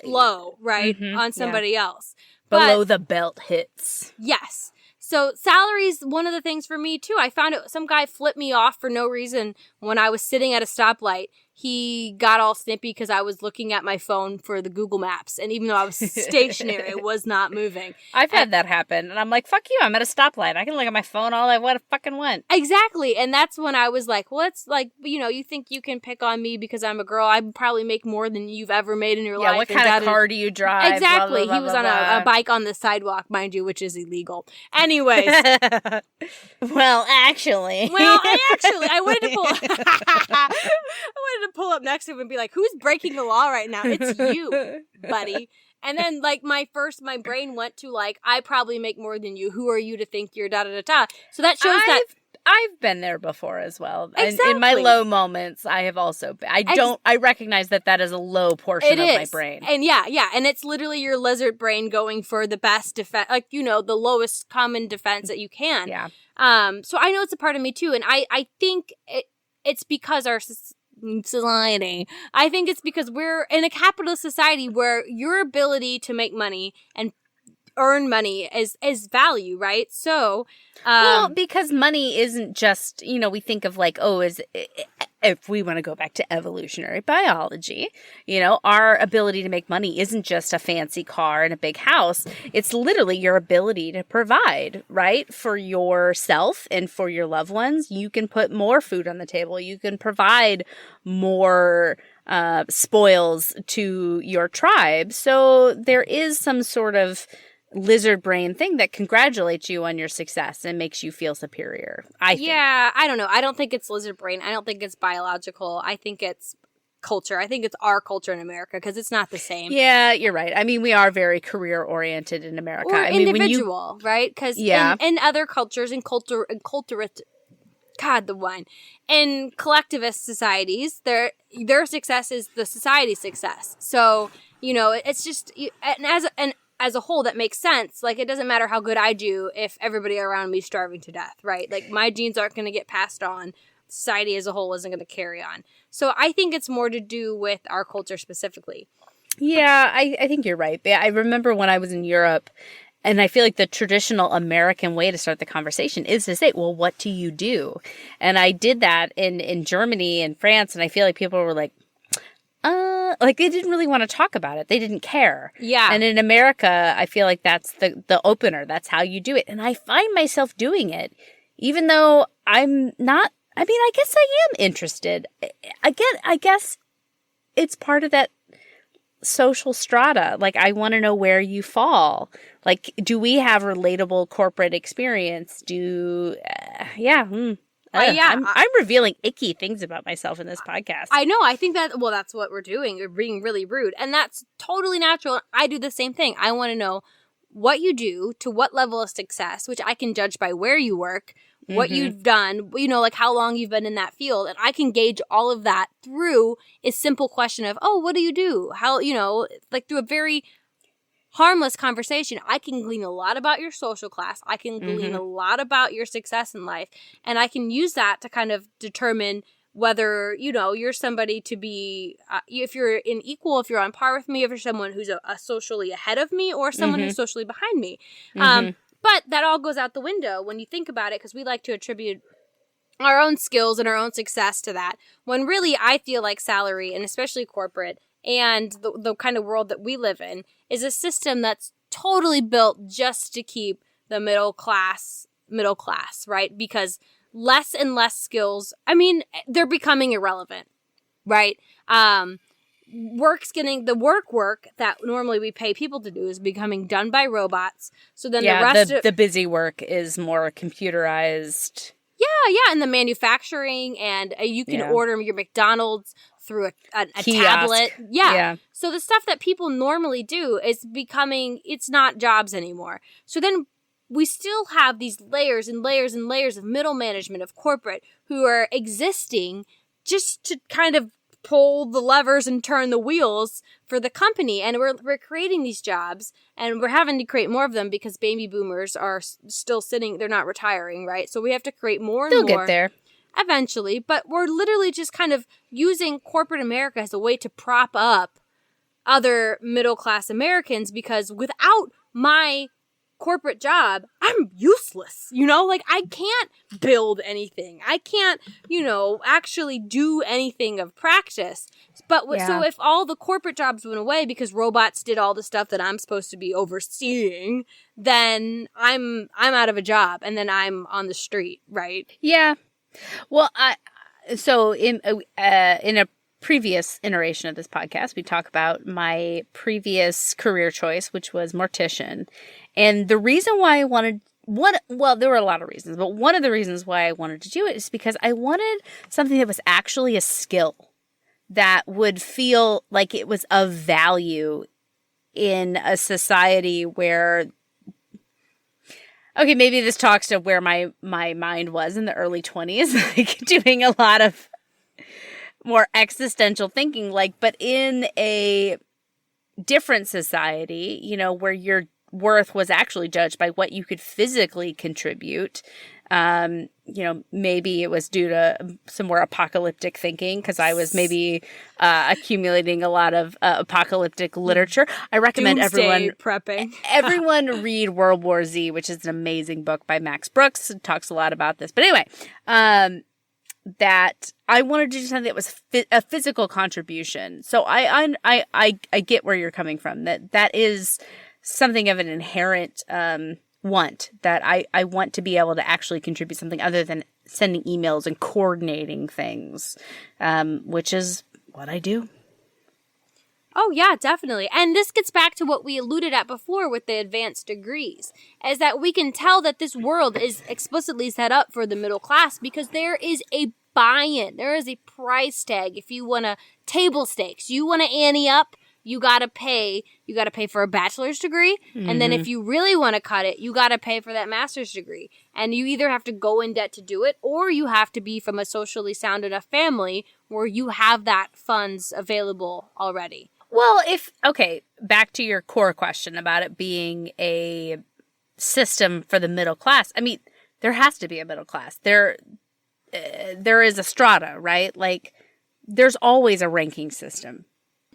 low, right, on somebody else. Below the belt hits. Yes. So salary's one of the things for me too. I found some guy flipped me off for no reason when I was sitting at a stoplight. He got all snippy because I was looking at my phone for the Google Maps. And even though I was stationary, it was not moving. I've had that happen. And I'm like, fuck you, I'm at a stoplight. I can look at my phone all I fucking want. Exactly. And that's when I was like, well, it's like, you think you can pick on me because I'm a girl. I probably make more than you've ever made in your life. Yeah, what kind of car do you drive? Exactly. Blah, blah, he was blah, on blah. a bike on the sidewalk, mind you, which is illegal. Anyways. Well, actually, I wanted to pull up next to him and be like, who's breaking the law right now? It's you, buddy. And then, like, my brain went to, like, I probably make more than you. Who are you to think you're da-da-da-da? So that shows that... I've been there before as well. Exactly. And in my low moments, I have also been. I recognize that is a low portion of my brain. And yeah. And it's literally your lizard brain going for the best defense, like, the lowest common defense that you can. Yeah. So I know it's a part of me too. And I think it's because our society, I think it's because we're in a capitalist society where your ability to make money and earn money is value, right? So well, because money isn't just, we think of like, if we want to go back to evolutionary biology, our ability to make money isn't just a fancy car and a big house. It's literally your ability to provide, right? For yourself and for your loved ones. You can put more food on the table. You can provide more spoils to your tribe. So there is some sort of lizard brain thing that congratulates you on your success and makes you feel superior, I think. Yeah, I don't know. I don't think it's lizard brain. I don't think it's biological. I think it's culture. I think it's our culture in America because it's not the same. Yeah, you're right. I mean, we are very career-oriented in America. Or individual, right? Because in other cultures, in collectivist societies, their success is the society's success. So, it's just, as a whole, that makes sense. Like, it doesn't matter how good I do if everybody around me is starving to death, right? Like, my genes aren't going to get passed on. Society as a whole isn't going to carry on. So I think it's more to do with our culture specifically. Yeah, I think you're right. I remember when I was in Europe, and I feel like the traditional American way to start the conversation is to say, well, what do you do? And I did that in Germany and France, and I feel like people were like, they didn't really want to talk about it. They didn't care. Yeah. And in America, I feel like that's the opener. That's how you do it. And I find myself doing it, even though I'm not, I guess I am interested. I guess it's part of that social strata. Like, I want to know where you fall. Like, do we have relatable corporate experience? I'm revealing icky things about myself in this podcast. I know. I think that's what we're doing. We're being really rude. And that's totally natural. I do the same thing. I want to know what you do, to what level of success, which I can judge by where you work, what you've done, like how long you've been in that field. And I can gauge all of that through a simple question of, what do you do? How, like through a very harmless conversation. I can glean a lot about your social class. I can glean a lot about your success in life. And I can use that to kind of determine whether, you're somebody to be, if you're if you're on par with me, if you're someone who's socially ahead of me, or someone who's socially behind me. But that all goes out the window when you think about it, because we like to attribute our own skills and our own success to that. When really I feel like salary, and especially corporate, and the kind of world that we live in, is a system that's totally built just to keep the middle class, right? Because less and less skills, I mean, they're becoming irrelevant, right? The work that normally we pay people to do is becoming done by robots. So then the busy work is more computerized. Yeah, and the manufacturing, and you can order your McDonald's through a tablet. Yeah. So the stuff that people normally do is it's not jobs anymore. So then we still have these layers and layers and layers of middle management, of corporate, who are existing just to kind of pull the levers and turn the wheels for the company. And we're creating these jobs, and we're having to create more of them because baby boomers are still sitting, they're not retiring, right? So we have to create more and more. They'll get there. Eventually, but we're literally just kind of using corporate America as a way to prop up other middle-class Americans, because without my corporate job, I'm useless. Like I can't build anything. I can't, actually do anything of practice. But so if all the corporate jobs went away because robots did all the stuff that I'm supposed to be overseeing, then I'm out of a job, and then I'm on the street, right? Yeah. Well, so in a previous iteration of this podcast, we talk about my previous career choice, which was mortician. And the reason why I wanted there were a lot of reasons, but one of the reasons why I wanted to do it is because I wanted something that was actually a skill that would feel like it was of value in a society where, okay, maybe this talks to where my mind was in the early 20s, like doing a lot of more existential thinking, but in a different society, where your worth was actually judged by what you could physically contribute. Maybe it was due to some more apocalyptic thinking, because I was maybe accumulating a lot of apocalyptic literature. I recommend everyone read World War Z, which is an amazing book by Max Brooks. It talks a lot about this. But anyway, that I wanted to do something that was a physical contribution. So I get where you're coming from. That is something of an inherent want, that I want to be able to actually contribute something other than sending emails and coordinating things, which is what I do. Oh, yeah, definitely. And this gets back to what we alluded at before with the advanced degrees, is that we can tell that this world is explicitly set up for the middle class because there is a buy-in. There is a price tag. If you want to table stakes, you want to ante up, you got to pay for a bachelor's degree. Mm-hmm. And then if you really want to cut it, you got to pay for that master's degree. And you either have to go in debt to do it, or you have to be from a socially sound enough family where you have that funds available already. Well, back to your core question about it being a system for the middle class. I mean, there has to be a middle class. There is a strata, right? Like, there's always a ranking system.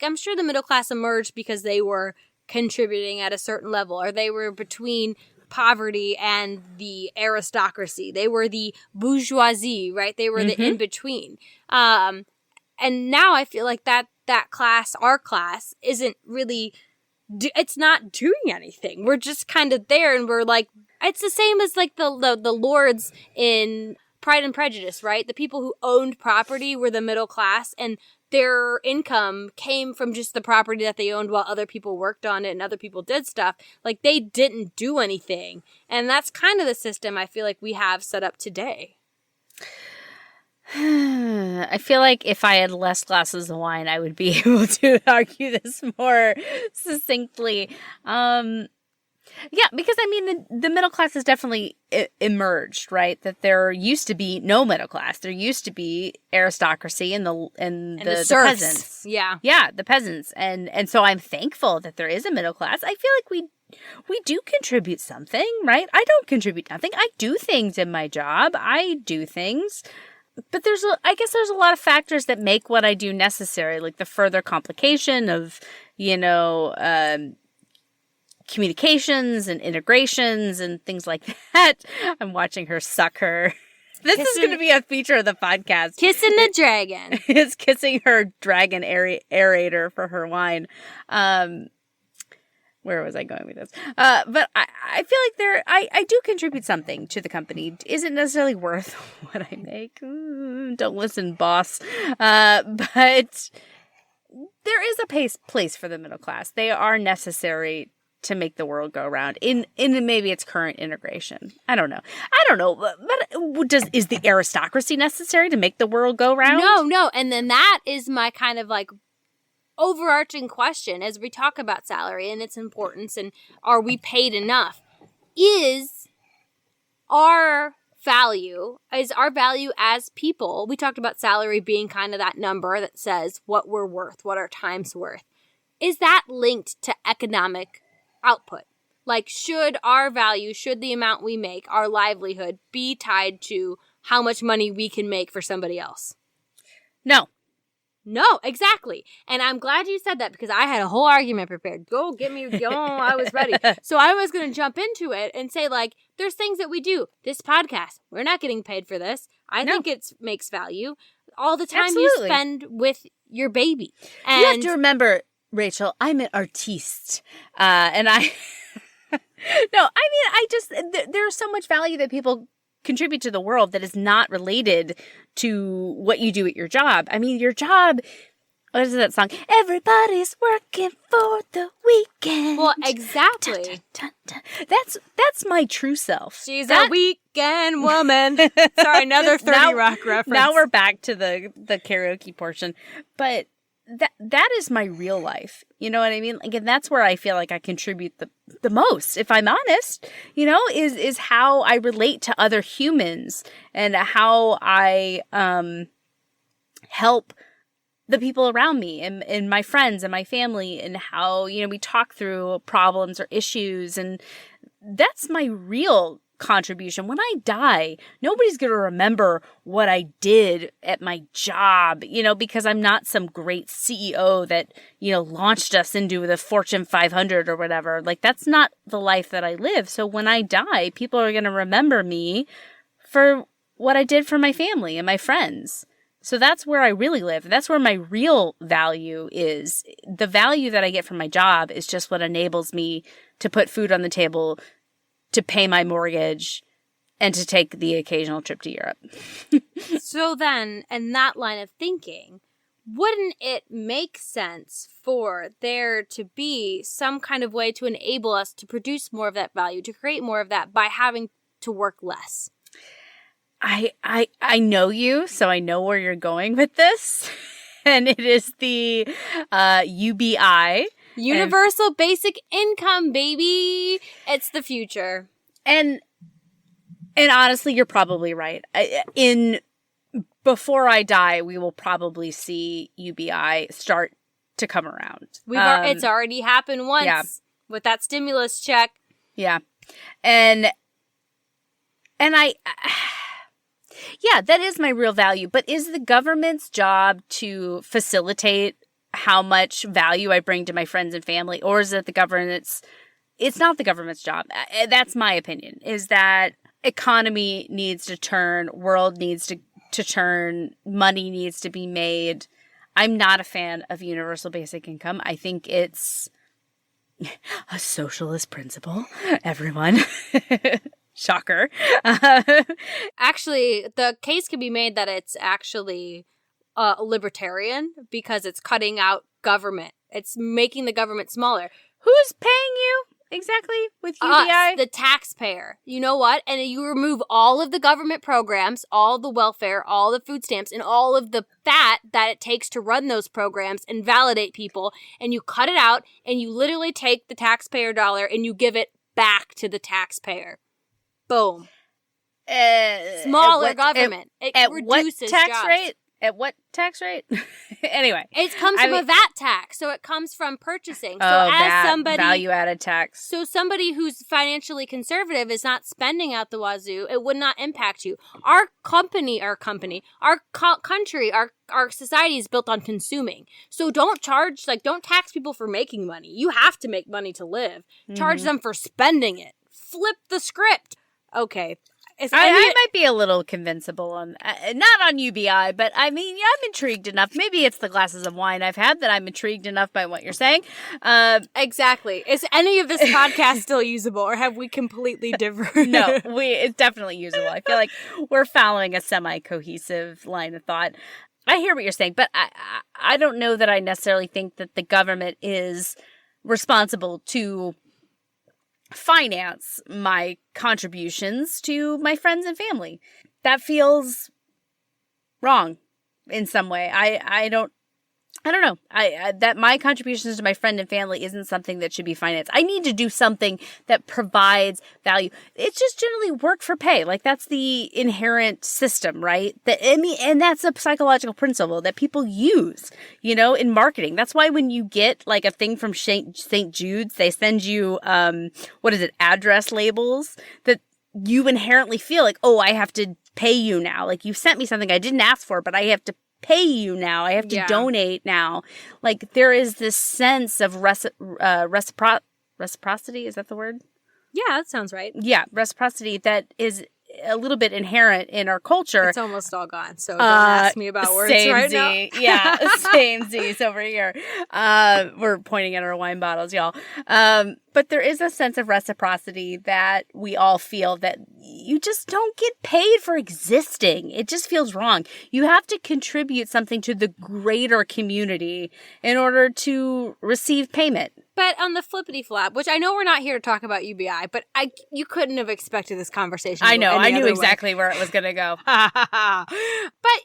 I'm sure the middle class emerged because they were contributing at a certain level, or they were between poverty and the aristocracy. They were the bourgeoisie, right? They were the in-between. And now I feel like that class, our class, isn't really, it's not doing anything. We're just kind of there, and we're like, it's the same as like the lords in Pride and Prejudice, right? The people who owned property were the middle class, and their income came from just the property that they owned while other people worked on it and other people did stuff. Like, they didn't do anything. And that's kind of the system I feel like we have set up today. I feel like if I had less glasses of wine, I would be able to argue this more succinctly. Yeah, because I mean, the middle class has definitely emerged, right? That there used to be no middle class. There used to be aristocracy and the peasants. Yeah, the peasants. And so I'm thankful that there is a middle class. I feel like we do contribute something, right? I don't contribute nothing. I do things in my job. I do things. But I guess there's a lot of factors that make what I do necessary, like the further complication of, communications and integrations and things like that. I'm watching her suck her This is going to be a feature of the podcast. Kissing the dragon. It's kissing her dragon aerator for her wine. Where was I going with this? But I feel like I do contribute something to the company. Isn't necessarily worth what I make. Don't listen, boss. But there is a place for the middle class. They are necessary to make the world go round in maybe its current integration. I don't know. But is the aristocracy necessary to make the world go round? No. And then that is my kind of like overarching question as we talk about salary and its importance and are we paid enough? Is our value as people, we talked about salary being kind of that number that says what we're worth, what our time's worth. Is that linked to economic output? Like, should our value, should the amount we make, our livelihood, be tied to how much money we can make for somebody else? No, exactly. And I'm glad you said that because I had a whole argument prepared. I was ready. So I was going to jump into it and say, like, there's things that we do. This podcast, we're not getting paid for this. I think it makes value. All the time you spend with your baby. And you have to remember, Rachel, I'm an artiste. And I... there's so much value that people contribute to the world that is not related to what you do at your job. I mean, your job, what is that song? Everybody's working for the weekend. Well, exactly. Dun, dun, dun. That's my true self. She's a weekend woman. Sorry, another 30 Rock reference. Now we're back to the karaoke portion. But that is my real life. You know what I mean? Like, and that's where I feel like I contribute the most, if I'm honest, is how I relate to other humans and how I help the people around me and my friends and my family and how, we talk through problems or issues. And that's my real contribution. When I die, nobody's going to remember what I did at my job, because I'm not some great CEO that, launched us into the Fortune 500 or whatever. Like, that's not the life that I live. So when I die, people are going to remember me for what I did for my family and my friends. So that's where I really live. That's where my real value is. The value that I get from my job is just what enables me to put food on the table, to pay my mortgage, and to take the occasional trip to Europe. So then, in that line of thinking, wouldn't it make sense for there to be some kind of way to enable us to produce more of that value, to create more of that by having to work less? I know you, so I know where you're going with this. And it is the UBI. Universal Basic Income, baby. It's the future. And honestly, you're probably right. Before I die, we will probably see UBI start to come around. It's already happened once with that stimulus check. Yeah. And that is my real value. But is the government's job to facilitate how much value I bring to my friends and family, or is it the government's? It's not the government's job. That's my opinion, is that economy needs to turn, world needs to turn, money needs to be made. I'm not a fan of universal basic income. I think it's a socialist principle, everyone. Shocker. Actually, the case can be made that it's actually libertarian because it's cutting out government. It's making the government smaller. Who's paying you exactly with UBI? Us, the taxpayer. You know what? And you remove all of the government programs, all the welfare, all the food stamps, and all of the fat that it takes to run those programs and validate people, and you cut it out, and you literally take the taxpayer dollar and you give it back to the taxpayer. Boom. Smaller government. It reduces what tax jobs. rate? At what tax rate? Anyway. It comes from a VAT tax, so it comes from purchasing. So value-added tax. So somebody who's financially conservative is not spending out the wazoo. It would not impact you. Our country, our society is built on consuming. So don't tax people for making money. You have to make money to live. Charge them for spending it. Flip the script. Okay. I might be a little convincible on, not on UBI, but I mean, yeah, I'm intrigued enough. Maybe it's the glasses of wine I've had that I'm intrigued enough by what you're saying. Exactly. Is any of this podcast still usable, or have we completely different? No, it's definitely usable. I feel like we're following a semi-cohesive line of thought. I hear what you're saying, but I don't know that I necessarily think that the government is responsible to finance my contributions to my friends and family. That feels wrong in some way. I don't know. That my contributions to my friend and family isn't something that should be financed. I need to do something that provides value. It's just generally work for pay. Like, that's the inherent system, right? And that's a psychological principle that people use, in marketing. That's why when you get like a thing from St. Jude's, they send you, address labels that you inherently feel like, oh, I have to pay you now. Like, you sent me something I didn't ask for, but I have to pay you now. I have to donate now. Like, there is this sense of reciprocity. Is that the word? Yeah, that sounds right. Yeah, reciprocity that is a little bit inherent in our culture. It's almost all gone, so don't ask me about words right now. Yeah, same Z's over here. We're pointing at our wine bottles, y'all. But there is a sense of reciprocity that we all feel that you just don't get paid for existing. It just feels wrong. You have to contribute something to the greater community in order to receive payment. But on the flippity flap, which I know we're not here to talk about UBI, but you couldn't have expected this conversation. I know. I knew exactly where it was going to go. But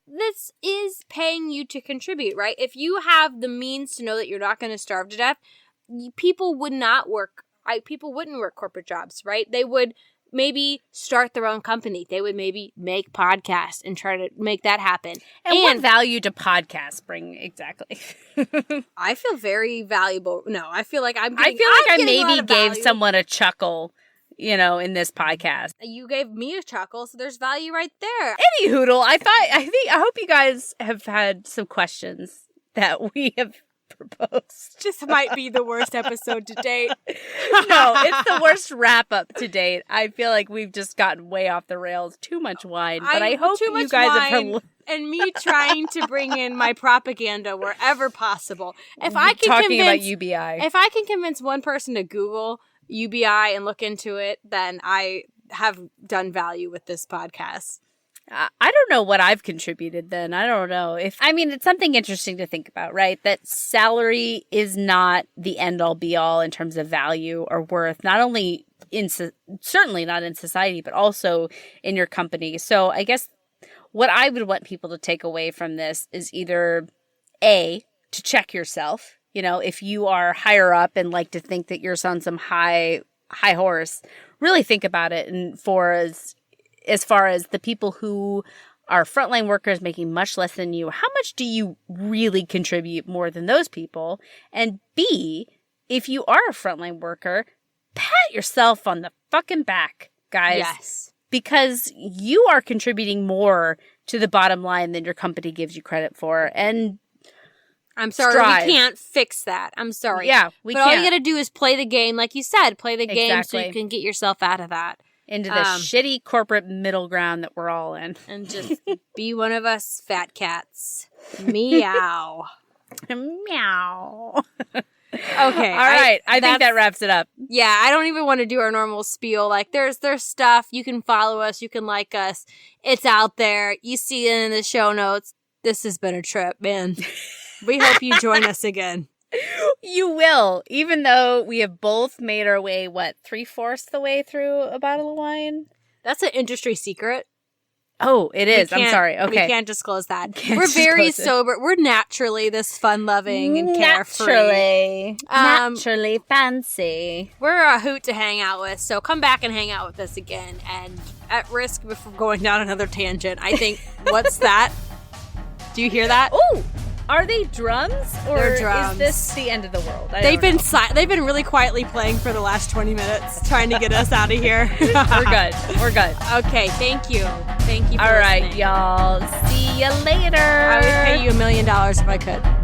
this is paying you to contribute, right? If you have the means to know that you're not going to starve to death, people would not work. People wouldn't work corporate jobs, right? They would maybe start their own company. They would maybe make podcasts and try to make that happen. And what value do podcasts bring exactly? I feel very valuable. No, I feel like I'm I maybe gave someone a chuckle, in this podcast. You gave me a chuckle, so there's value right there. Any hoodle, I hope you guys have had some questions that we have proposed. This might be the worst episode to date. No, it's the worst wrap up to date. I feel like we've just gotten way off the rails. Too much wine, but I hope you guys have. And me trying to bring in my propaganda wherever possible. If I can talking about UBI, if I can convince one person to Google UBI and look into it, then I have done value with this podcast. I don't know what I've contributed then. I don't know. It's something interesting to think about, right? That salary is not the end all be all in terms of value or worth, not only certainly not in society, but also in your company. So I guess what I would want people to take away from this is either A, to check yourself. If you are higher up and like to think that you're on some high horse, really think about it. And as far as the people who are frontline workers making much less than you, how much do you really contribute more than those people? And B, if you are a frontline worker, pat yourself on the fucking back, guys. Yes. Because you are contributing more to the bottom line than your company gives you credit for. And I'm sorry, strive. We can't fix that. I'm sorry. Yeah, we can't. All you gotta do is play the game, like you said. Play the game so you can get yourself out of that. Into the shitty corporate middle ground that we're all in. And just be one of us fat cats. Meow. Meow. Okay. All right. I think that wraps it up. Yeah, I don't even want to do our normal spiel. Like, there's stuff. You can follow us. You can like us. It's out there. You see it in the show notes. This has been a trip, man. We hope you join us again. You will, even though we have both made our way, 3/4 the way through a bottle of wine? That's an industry secret. Oh, it is. I'm sorry. Okay. We can't disclose that. We're very sober. We're naturally this fun-loving and carefree. Naturally fancy. We're a hoot to hang out with, so come back and hang out with us again. And at risk of going down another tangent, I think, what's that? Do you hear that? Ooh! Are they drums, or They're drums. Is this the end of the world? They've been really quietly playing for the last 20 minutes, trying to get us out of here. We're good. Okay, thank you. Thank you for All listening. right, y'all. See you later. I would pay you $1 million if I could.